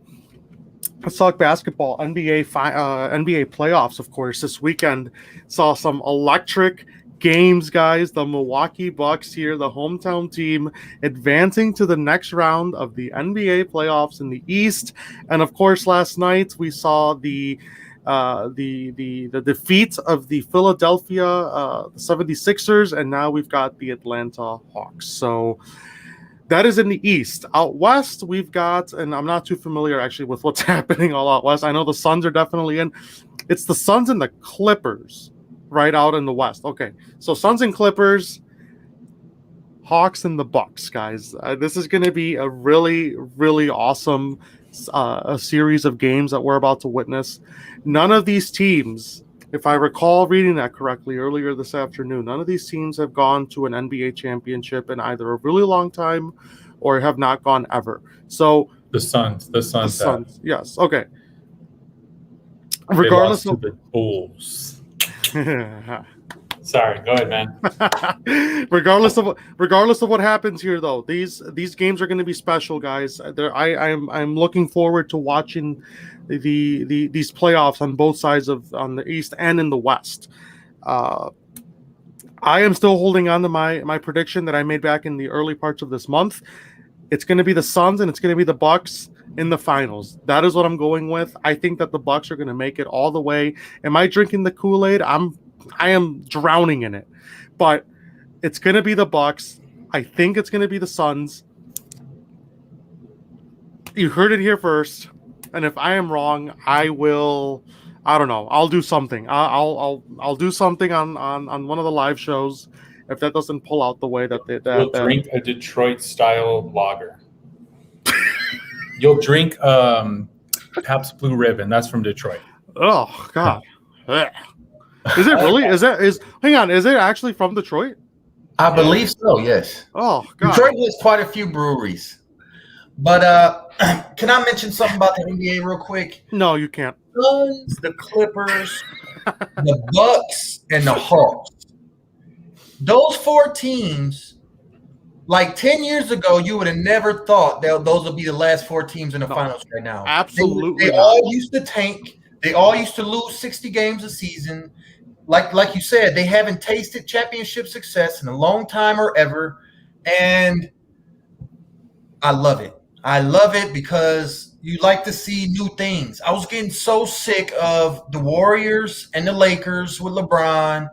D: let's talk basketball. NBA playoffs, of course. This weekend saw some electric games, guys. The Milwaukee Bucks here, the hometown team, advancing to the next round of the NBA playoffs in the East. And of course, last night we saw the defeat of the Philadelphia 76ers, and now we've got the Atlanta Hawks. So that is in the East. Out West, we've got, and I'm not too familiar actually with what's happening all out West. I know the Suns are definitely in. It's the Suns and the Clippers right out in the West. Okay, so Suns and Clippers, Hawks and the Bucks, guys. This is going to be a really, really awesome a series of games that we're about to witness. None of these teams, if I recall reading that correctly earlier this afternoon, none of these teams have gone to an NBA championship in either a really long time or have not gone ever. So
F: the Suns,
D: yes, okay.
F: Regardless of the Bulls. Sorry, go ahead, man.
D: regardless of what happens here, though, these games are going to be special, guys. I'm looking forward to watching these playoffs on both sides on the East and in the West. I am still holding on to my prediction that I made back in the early parts of this month. It's going to be the Suns and it's going to be the Bucks in the finals. That is what I'm going with. I think that the Bucks are going to make it all the way. Am I drinking the Kool-Aid? I am drowning in it. But it's going to be the Bucks. I think it's going to be the Suns. You heard it here first. And if I am wrong, I don't know. I'll do something. I'll do something on one of the live shows if that doesn't pull out the way that
F: You'll drink a Detroit style lager. You'll drink Pabst Blue Ribbon. That's from Detroit.
D: Oh God. Is it really? Hang on, is it actually from Detroit?
E: I believe so, yes.
D: Oh God.
E: Detroit has quite a few breweries. But can I mention something about the NBA real quick?
D: No, you can't.
E: Suns, the Clippers, the Bucks, and the Hawks. Those 4 teams, like 10 years ago, you would have never thought that those would be the last 4 teams in the finals right now.
D: Absolutely.
E: They all used to tank. They all used to lose 60 games a season. Like you said, they haven't tasted championship success in a long time or ever. And I love it. I love it because you like to see new things. I was getting so sick of the Warriors and the Lakers with LeBron,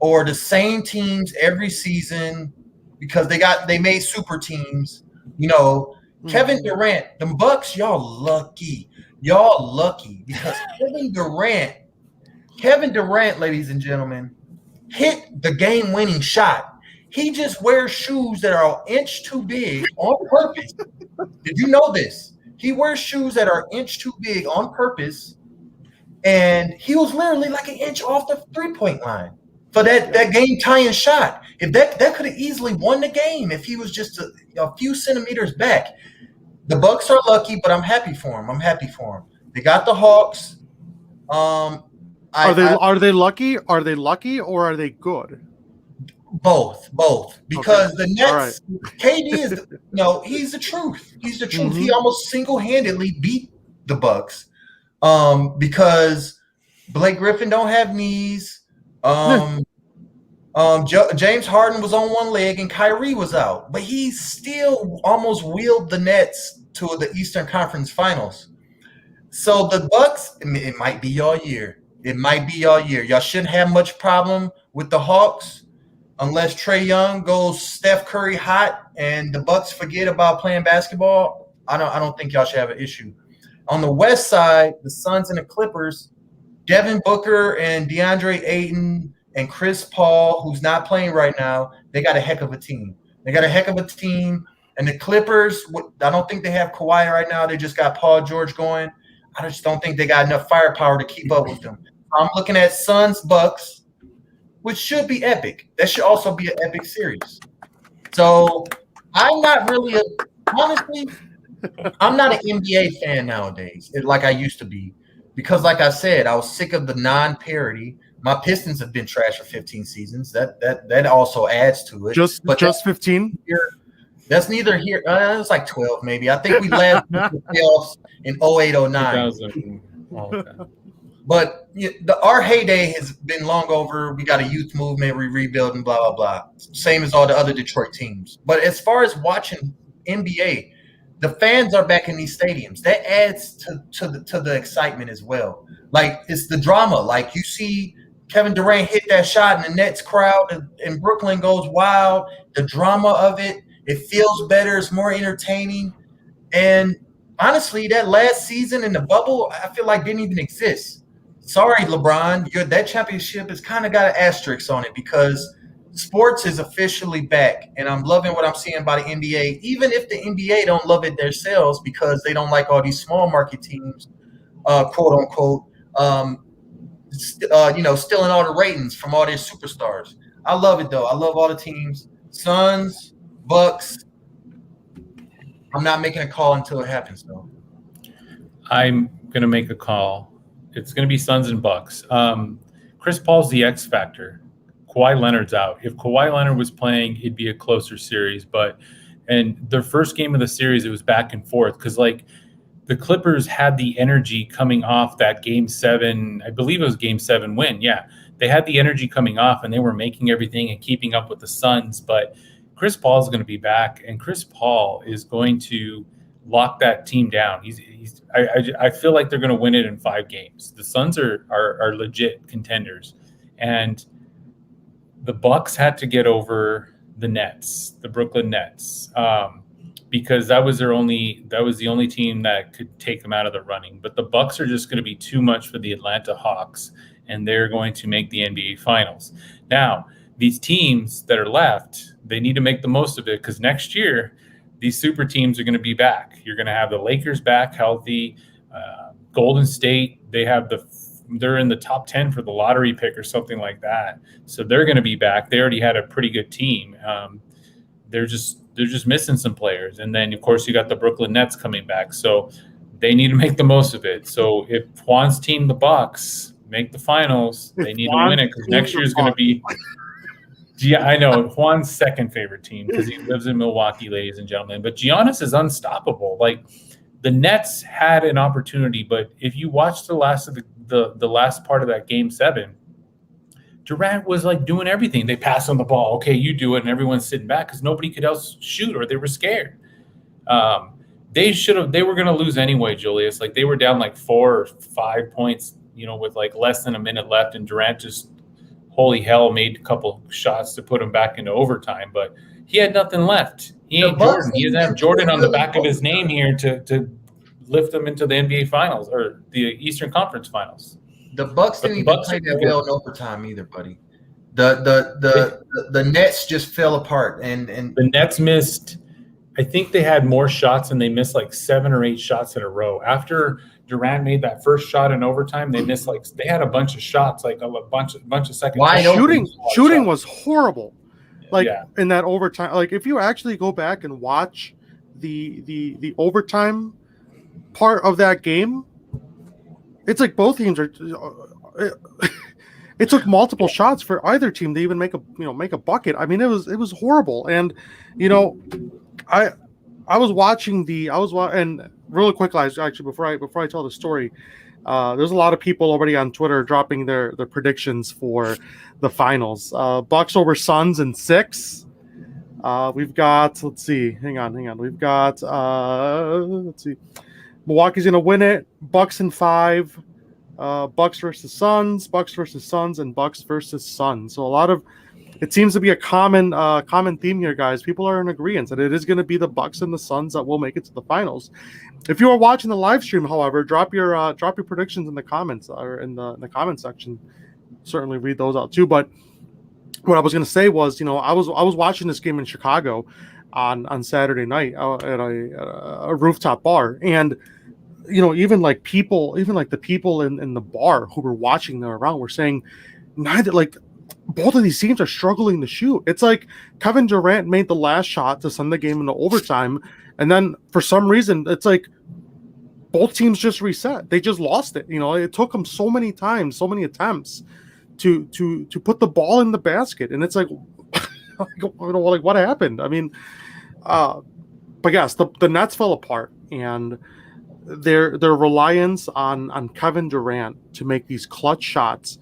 E: or the same teams every season because they made super teams. You know, Kevin Durant, the Bucks, y'all lucky because Kevin Durant, ladies and gentlemen, hit the game-winning shot. He just wears shoes that are an inch too big on purpose. Did you know this? He wears shoes that are an inch too big on purpose, and he was literally like an inch off the three-point line for that game-tying shot. If that could have easily won the game if he was just a few centimeters back. The Bucks are lucky, but I'm happy for him. They got the Hawks. Are
D: they lucky? Are they lucky or are they good?
E: Both. Because the Nets,
D: right.
E: KD is, he's the truth. He's the truth.
D: Mm-hmm.
E: He almost single-handedly beat the Bucks. because Blake Griffin don't have knees. James Harden was on one leg and Kyrie was out, but he still almost wheeled the Nets to the Eastern Conference Finals. So the Bucks, it might be your year. It might be your year. Y'all shouldn't have much problem with the Hawks unless Trae Young goes Steph Curry hot and the Bucks forget about playing basketball. I don't think y'all should have an issue. On the West side, the Suns and the Clippers, Devin Booker and DeAndre Ayton and Chris Paul, who's not playing right now, they got a heck of a team. And the Clippers, I don't think they have Kawhi right now. They just got Paul George going. I just don't think they got enough firepower to keep up with them. I'm looking at Suns Bucks, which should be epic. That should also be an epic series. So I'm not really honestly, I'm not an NBA fan nowadays, like I used to be. Because like I said, I was sick of the non-parity. My Pistons have been trash for 15 seasons. That also adds to it.
D: Just 15?
E: That's neither here. It's like 12 maybe. I think we led the playoffs in 08, 09.
F: Okay.
E: But our heyday has been long over. We got a youth movement, we rebuild and blah, blah, blah. Same as all the other Detroit teams. But as far as watching NBA, the fans are back in these stadiums. That adds to the excitement as well. Like, it's the drama. Like, you see Kevin Durant hit that shot and the Nets crowd in Brooklyn goes wild. The drama of it, it feels better. It's more entertaining. And honestly, that last season in the bubble, I feel like didn't even exist. Sorry, LeBron, that championship has kind of got an asterisk on it because sports is officially back, and I'm loving what I'm seeing by the NBA, even if the NBA don't love it themselves because they don't like all these small market teams, quote unquote, stealing all the ratings from all their superstars. I love it, though. I love all the teams. Suns, Bucks. I'm not making a call until it happens, though.
F: I'm going to make a call. It's going to be Suns and Bucks. Chris Paul's the X factor. Kawhi Leonard's out. If Kawhi Leonard was playing, it'd be a closer series. And their first game of the series, it was back and forth because, like, the Clippers had the energy coming off that Game 7. I believe it was Game 7 win. Yeah, they had the energy coming off, and they were making everything and keeping up with the Suns. But Chris Paul is going to be back, and Chris Paul is going to lock that team down. I feel like they're going to win it in 5 games. The Suns are legit contenders, and the Bucks had to get over the Nets, the Brooklyn Nets, because that was the only team that could take them out of the running. But the Bucks are just going to be too much for the Atlanta Hawks, and they're going to make the NBA Finals. Now, these teams that are left, they need to make the most of it because next year, these super teams are going to be back. You're going to have the Lakers back healthy. Golden State, they're in the top 10 for the lottery pick or something like that. So they're going to be back. They already had a pretty good team. They're just missing some players. And then, of course, you got the Brooklyn Nets coming back. So they need to make the most of it. So if Juan's team, the Bucks, make the finals, they need to win it because next year is going to be – yeah, I know. Juan's second favorite team because he lives in Milwaukee, ladies and gentlemen. But Giannis is unstoppable. Like, the Nets had an opportunity, but if you watch the last part of that Game 7, Durant was like doing everything. They passed on the ball. Okay, you do it, and everyone's sitting back because nobody could else shoot or they were scared. They were going to lose anyway, Julius. Like, they were down like 4 or 5 points, with like less than a minute left, and Durant just holy hell made a couple shots to put him back into overtime, but he had nothing left. He ain't Jordan. He doesn't have Jordan on the back of his name here to lift them into the NBA Finals or the Eastern Conference Finals.
E: The Bucks didn't even play that well in overtime either, buddy. The Nets just fell apart, and
F: the Nets missed. I think they had more shots, and they missed like 7 or 8 shots in a row. After Durant made that first shot in overtime, they missed they had a bunch of shots, like a bunch of seconds.
D: Shooting was horrible. In that overtime, like if you actually go back and watch the overtime part of that game, it's like both teams are. It took multiple shots for either team to even make a bucket. I mean, it was horrible, and I was watching and really quick, guys. Actually, before I tell the story, There's a lot of people already on Twitter dropping their predictions for the finals. Bucks over Suns in 6. We've got, let's see, hang on. We've got, let's see, Milwaukee's gonna win it. Bucks in 5. Bucks versus Suns, and Bucks versus Suns. So it seems to be a common theme here, guys. People are in agreement that it is going to be the Bucks and the Suns that will make it to the finals. If you are watching the live stream, however, drop your predictions in the comments or in the comment section. Certainly read those out too. But what I was going to say was, I was watching this game in Chicago on Saturday night at a rooftop bar, and even the people in the bar who were watching them around were saying, both of these teams are struggling to shoot. It's like Kevin Durant made the last shot to send the game into overtime, and then for some reason, it's like both teams just reset. They just lost it. It took them so many times, so many attempts to put the ball in the basket, and it's like, what happened? I mean, but yes, the Nets fell apart, and their reliance on Kevin Durant to make these clutch shots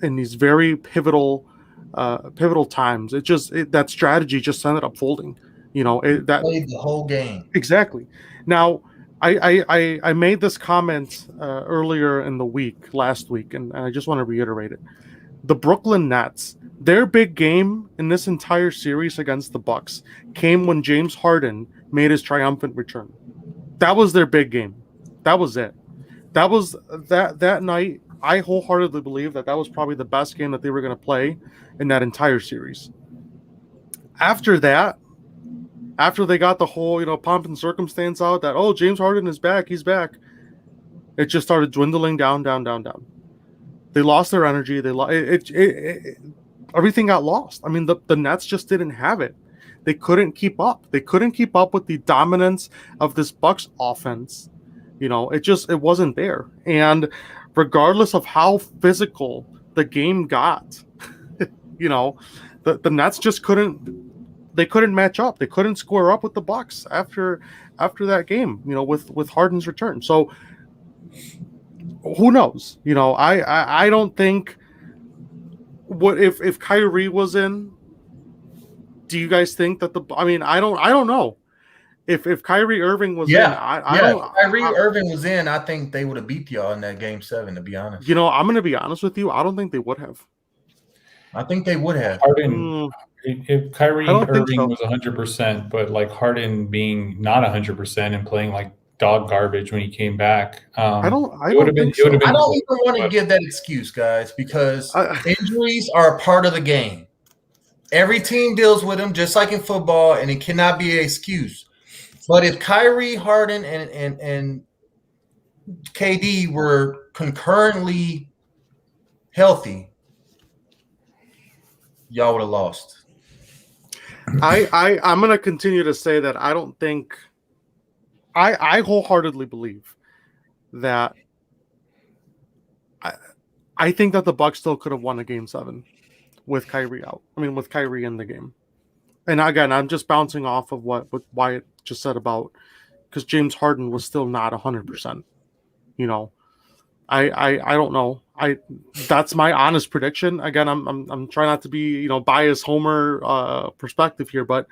D: in these very pivotal times. That strategy just ended up folding. That
E: played the whole game.
D: Exactly. Now, I made this comment earlier in the week, last week, and I just want to reiterate it. The Brooklyn Nets, their big game in this entire series against the Bucks came when James Harden made his triumphant return. That was their big game. That was it. That was that night. I wholeheartedly believe that was probably the best game that they were going to play in that entire series. After that, after they got the whole, pomp and circumstance out that, oh, James Harden is back, he's back, it just started dwindling down. They lost their energy. Everything got lost. I mean, the Nets just didn't have it. They couldn't keep up. They couldn't keep up with the dominance of this Bucks offense. It wasn't there. And regardless of how physical the game got, the Nets just couldn't match up. They couldn't square up with the Bucks after that game, with Harden's return. So who knows? I don't think what if Kyrie was in, do you guys think that I don't know. If Kyrie Irving was in,
E: if Kyrie Irving was in, I think they would have beat y'all in that game 7, to be honest.
D: I'm going to be honest with you. I don't think they would have.
E: I think they would have.
F: Harden, if Kyrie Irving was 100%, but like Harden being not 100% and playing like dog garbage when he came back,
E: I don't even want to give that excuse, guys, because injuries are a part of the game. Every team deals with them, just like in football, and it cannot be an excuse. But if Kyrie, Harden, and KD were concurrently healthy, y'all would have lost.
D: I'm going to continue to say that I don't think – I wholeheartedly believe that I think that the Bucks still could have won a Game 7 with Kyrie out. With Kyrie in the game. And again, I'm just bouncing off of what Wyatt just said about, because James Harden was still not 100%. I don't know. That's my honest prediction. Again, I'm trying not to be biased Homer perspective here, but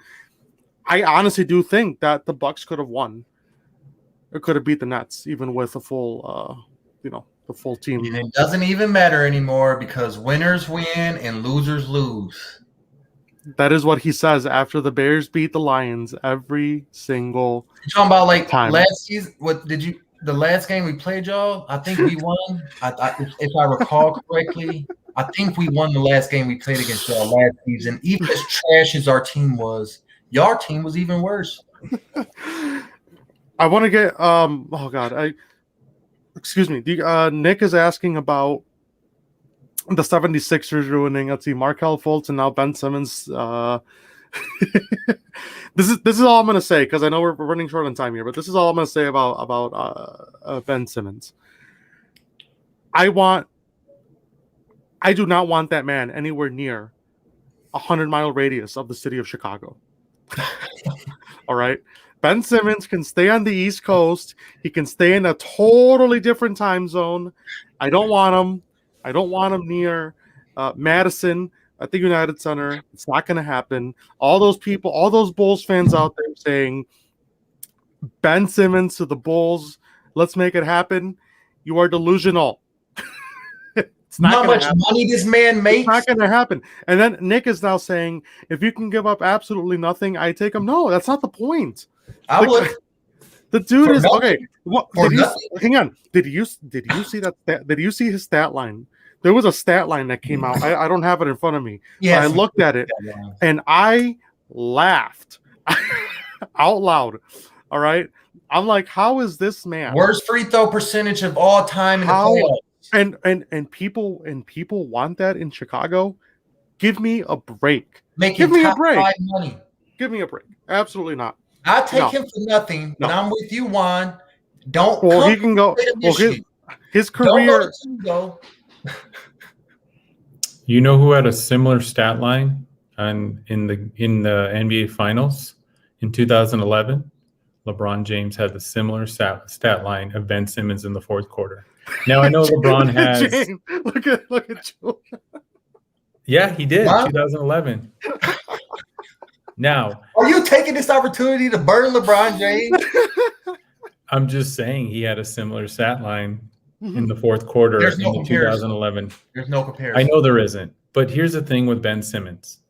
D: I honestly do think that the Bucks could have won. It could have beat the Nets even with a full the full team.
E: And it doesn't even matter anymore because winners win and losers lose.
D: That is what he says after the Bears beat the Lions every single
E: You're talking about like
D: time.
E: Last season? The last game we played, y'all? I think we won. If I recall correctly, I think we won the last game we played against y'all last season. Even as trash as our team was, your team was even worse.
D: I want to get excuse me. Nick is asking about the 76ers ruining. Let's see, Markelle Fultz and now Ben Simmons. This is all I'm going to say because I know we're running short on time here, but this is all I'm going to say about Ben Simmons. I do not want that man anywhere near 100-mile radius of the city of Chicago. All right. Ben Simmons can stay on the East Coast. He can stay in a totally different time zone. I don't want him. I don't want him near Madison at the United Center. It's not going to happen. All those people, all those Bulls fans out there saying Ben Simmons to the Bulls, let's make it happen. You are delusional. It's not
E: How
D: gonna
E: much
D: happen.
E: money this man
D: It's
E: makes?
D: not going to happen. And then Nick is now saying, if you can give up absolutely nothing, I take him. No, that's not the point.
E: I
D: Like,
E: would.
D: The dude
E: For
D: is
E: nothing.
D: okay. What,
E: For
D: did you,
E: nothing.
D: hang on. Did you see that? Did you see his stat line? There was a stat line that came out. I don't have it in front of me.
E: Yeah,
D: I looked at it and I laughed out loud. All right. I'm like, how is this man?
E: Worst free throw percentage of all time in the
D: How-
E: playoffs.
D: And people want that in Chicago. Give me a break.
E: Making
D: Give me a
E: top
D: break.
E: 5 money.
D: Give me a break. Absolutely not.
E: I'll take
D: No.
E: him for nothing, but
D: No.
E: I'm with you, Juan. Don't
D: Well,
E: come
D: he can go.
E: to
D: Well,
E: Michigan.
D: his
E: Don't go
D: career.
E: to Toledo.
F: You know who had a similar stat line in the NBA Finals in 2011? LeBron James had the similar stat line of Ben Simmons in the fourth quarter. Now I know LeBron has.
D: Jane, look at you.
F: Yeah, he did.
E: Wow.
F: 2011. Now
E: Are you taking this opportunity to burn LeBron James?
F: I'm just saying he had a similar stat line in the fourth quarter
E: There's
F: in
E: no
F: the
E: comparison.
F: 2011.
E: There's no comparison.
F: I know there isn't, but here's the thing with Ben Simmons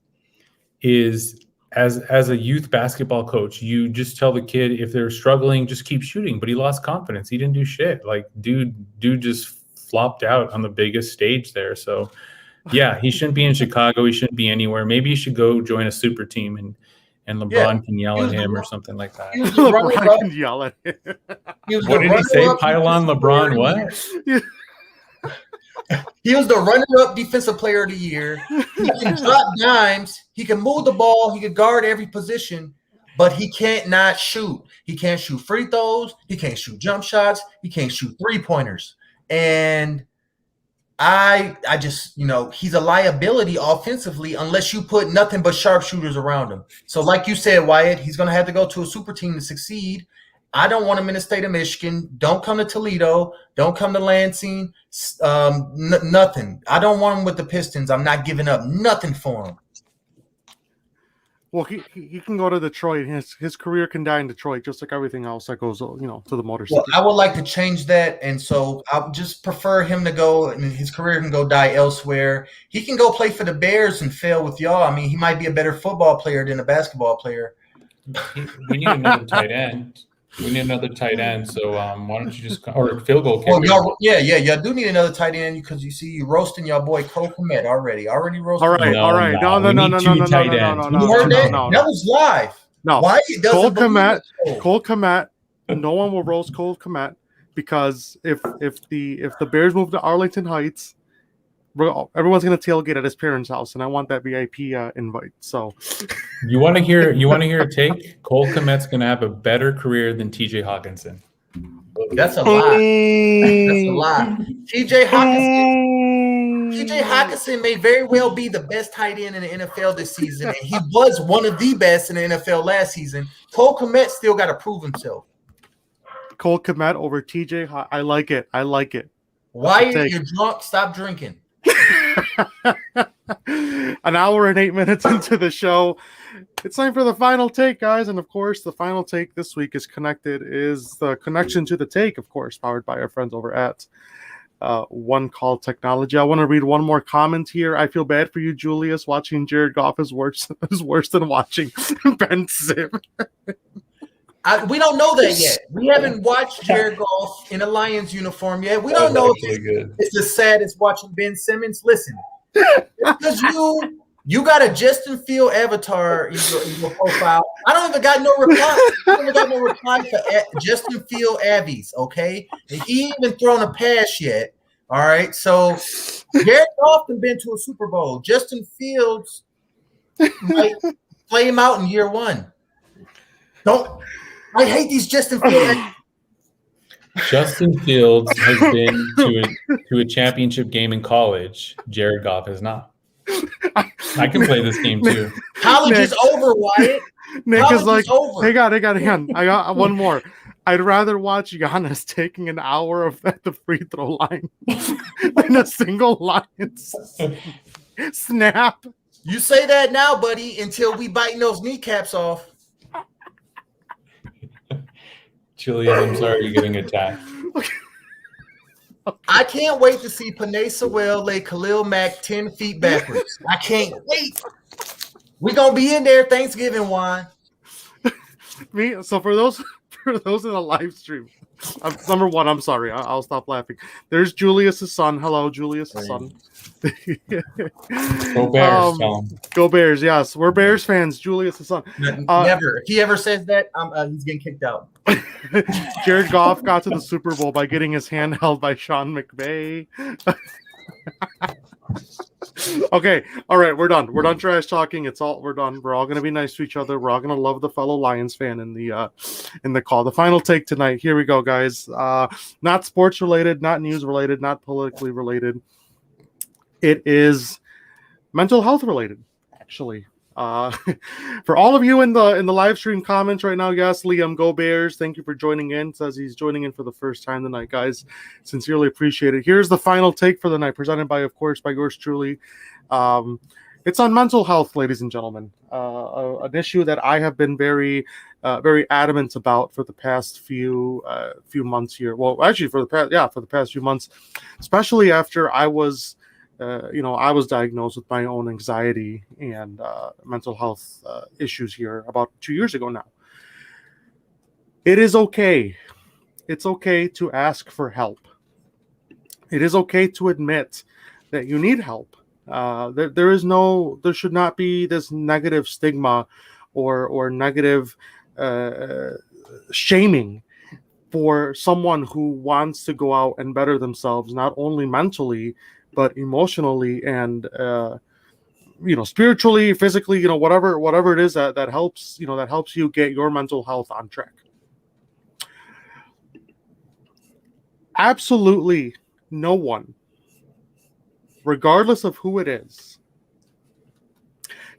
F: is as a youth basketball coach, you just tell the kid if they're struggling, just keep shooting. But he lost confidence. He didn't do shit. Like dude just flopped out on the biggest stage there. So yeah, he shouldn't be in Chicago. He shouldn't be anywhere. Maybe he should go join a super team and LeBron can yell at him or something like that.
E: He was the
D: LeBron
E: runner-up.
D: can yell at him.
E: He was
F: What
E: the
F: did he say?
E: runner-up
F: Pile on
E: defensive
F: LeBron
E: player of
F: what?
E: the year. He was the runner-up defensive player of the year. He can drop dimes. He can move the ball. He can guard every position, but he can't not shoot. He can't shoot free throws. He can't shoot jump shots. He can't shoot three-pointers. And I just, he's a liability offensively unless you put nothing but sharpshooters around him. So like you said, Wyatt, he's going to have to go to a super team to succeed. I don't want him in the state of Michigan. Don't come to Toledo. Don't come to Lansing. Nothing. I don't want him with the Pistons. I'm not giving up nothing for him.
D: Well, he can go to Detroit. His career can die in Detroit, just like everything else that goes, to the Motor City.
E: Well, I would like to change that, and so I would just prefer him to go, and his career can go die elsewhere. He can go play for the Bears and fail with y'all. I mean, he might be a better football player than a basketball player.
F: We need another tight end. We need another tight end. So why don't you just or a field goal
E: Well,
F: kicker?
E: y'all do need another tight end because you see you roasting y'all boy Cole Kmet already roasting.
D: All right,
F: No,
D: all right.
F: no, we need two tight ends.
E: You heard that? That was live.
D: No.
E: Why he doesn't
D: Cole
E: believe
D: Kmet,
E: it?
D: Cole Kmet. No one will roast Cole Kmet because if the Bears move to Arlington Heights, everyone's gonna tailgate at his parents' house, and I want that VIP invite. So
F: You want to hear a take? Cole Kmet's going to have a better career than TJ Hawkinson.
E: That's a lie. That's a lie. TJ Hawkinson may very well be the best tight end in the NFL this season, and he was one of the best in the NFL last season. Cole Kmet still got to prove himself.
D: Cole Kmet over TJ. I like it.
E: Why
D: take.
E: you're drunk? Stop drinking.
D: An hour and 8 minutes into the show, it's time for the final take, guys. And of course, the final take this week is the connection to the take, of course, powered by our friends over at One Call Technology. I want to read one more comment here. I feel bad for you, Julius. Watching Jared Goff is worse than watching Ben Simmons.
E: We don't know that yet. We haven't watched Jared Goff in a Lions uniform yet. We don't know if
F: good.
E: it's as sad as watching Ben Simmons. Listen, because you got a Justin Field avatar in your profile. I don't even got no reply. I don't even got no reply for Justin Field Avies, okay? And he ain't even thrown a pass yet. All right. So Jared Goff has been to a Super Bowl. Justin Fields might play him out in year one. I hate these Justin Fields.
F: Justin Fields has been to a championship game in college. Jared Goff has not. I can play this game too.
E: College is over, Wyatt.
D: Nick
E: College
D: is like,
E: is over.
D: hang on. I got one more. I'd rather watch Giannis taking an hour of at the free throw line than a single Lions snap.
E: You say that now, buddy, until we biting those kneecaps off.
F: Julius, I'm sorry you're getting attacked.
E: I can't wait to see Panay Sewell lay Khalil Mack 10 feet backwards. I can't wait. We're going to be in there Thanksgiving wine.
D: So for those in the live stream, number one, I'm sorry. I'll stop laughing. There's Julius's son. Hello, Julius's son.
F: Go Bears, tell him.
D: Go Bears, yes. We're Bears fans. Julius's son.
E: Never. If he ever says that, he's getting kicked out.
D: Jared Goff got to the Super Bowl by getting his hand held by Sean McVay. Okay, all right, we're done. We're done trash talking. We're done. We're all gonna be nice to each other. We're all gonna love the fellow Lions fan in the call. The final take tonight. Here we go, guys. Not sports related, not news related, not politically related. It is mental health related, actually. For all of you in the live stream comments right now, yes, Liam, go Bears. Thank you for joining in. Says he's joining in for the first time tonight, guys. Sincerely appreciate it. Here's the final take for the night, presented by, of course, by yours truly. It's on mental health, ladies and gentlemen. An issue that I have been very adamant about for the past few months here. Well, actually, for the past few months, especially after I was diagnosed with my own anxiety and mental health issues here about 2 years ago now. It is okay. It's okay to ask for help. It is okay to admit that you need help. There should not be this negative stigma or negative shaming for someone who wants to go out and better themselves, not only mentally, but emotionally and spiritually, physically, whatever it is that helps you get your mental health on track. Absolutely no one, regardless of who it is,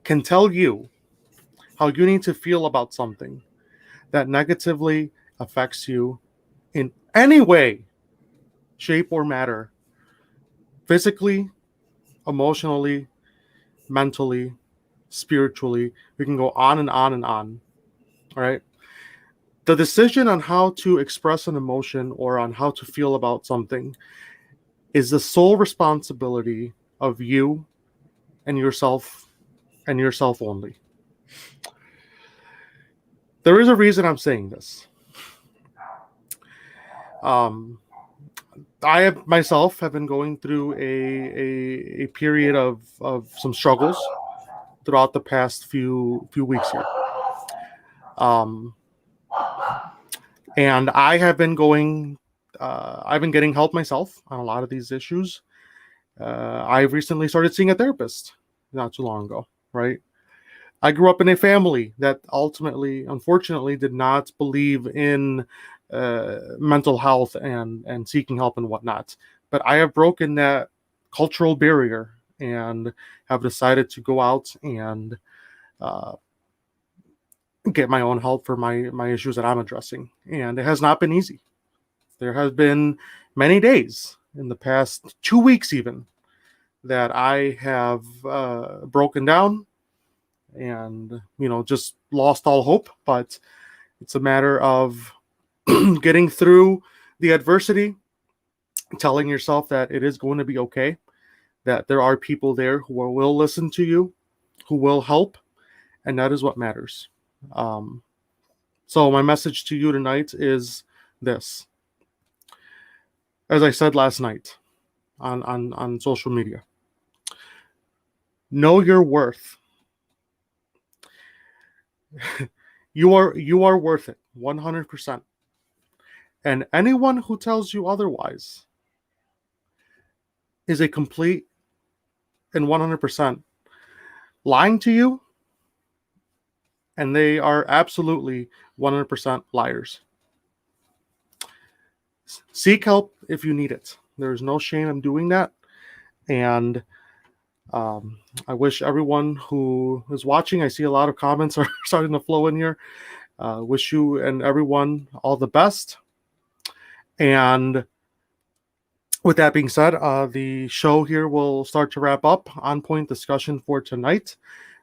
D: can tell you how you need to feel about something that negatively affects you in any way, shape, or matter. Physically, emotionally, mentally, spiritually. We can go on and on and on. All right. The decision on how to express an emotion or on how to feel about something is the sole responsibility of you and yourself only. There is a reason I'm saying this. I have myself have been going through a period of some struggles throughout the past few weeks here. And I have been I've been getting help myself on a lot of these issues. I've recently started seeing a therapist not too long ago, right? I grew up in a family that ultimately, unfortunately, did not believe in mental health and seeking help and whatnot. But I have broken that cultural barrier and have decided to go out and get my own help for my issues that I'm addressing. And it has not been easy. There has been many days in the past 2 weeks even that I have broken down and, just lost all hope. But it's a matter of getting through the adversity, telling yourself that it is going to be okay, that there are people there who will listen to you, who will help, and that is what matters. So my message to you tonight is this. As I said last night on social media, know your worth. You are worth it 100%. And anyone who tells you otherwise is a complete and 100% lying to you, and they are absolutely 100% liars. Seek help if you need it. There's no shame in doing that. And I wish everyone who is watching, I see a lot of comments are starting to flow in here. Wish you and everyone all the best. And with that being said, the show here will start to wrap up. On point discussion for tonight,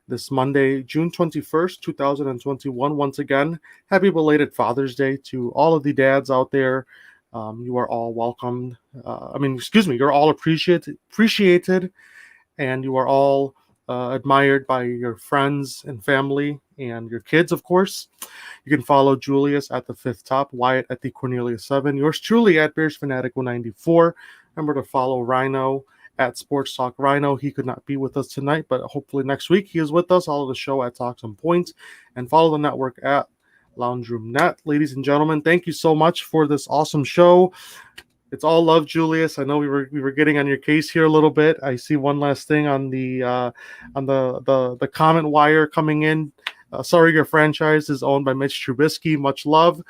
D: this Monday, June 21st, 2021. Once again, happy belated Father's Day to all of the dads out there. You are all welcomed. You're all appreciated, and you are all admired by your friends and family and your kids, of course. You can follow Julius at the Fifth Top, Wyatt at the Cornelius 7, yours truly at Bears Fanatic 194. Remember to follow Rhino at Sports Talk Rhino. He could not be with us tonight, but hopefully next week he is with us. Follow the show at Talks on Point, and follow the network at Lounge Room Net. Ladies and gentlemen, thank you so much for this awesome show. It's all love, Julius. I know we were getting on your case here a little bit. I see one last thing on the comment wire coming in. Sorry, your franchise is owned by Mitch Trubisky. Much love.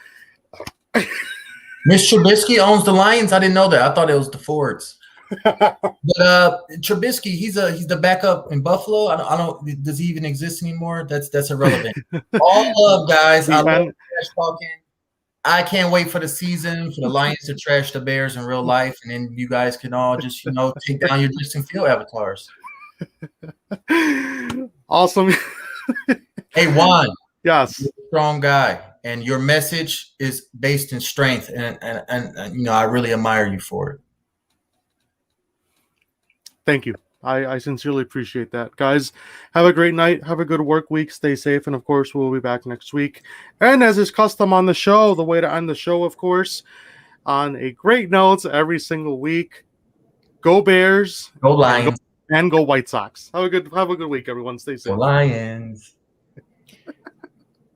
E: Mitch Trubisky owns the Lions. I didn't know that. I thought it was the Fords. But Trubisky, he's the backup in Buffalo. I don't. Does he even exist anymore? That's irrelevant. All love, guys. I love trash talking. I can't wait for the season for the Lions to trash the Bears in real life, and then you guys can all just take down your Justin Field avatars.
D: Awesome.
E: Hey, Juan.
D: Yes.
E: You're a strong guy, and your message is based in strength, and I really admire you for it.
D: Thank you. I sincerely appreciate that. Guys, have a great night. Have a good work week. Stay safe. And, of course, we'll be back next week. And as is custom on the show, the way to end the show, of course, on a great note every single week. Go Bears.
E: Go Lions.
D: And go White Sox. Have a good week, everyone. Stay safe.
E: Go Lions.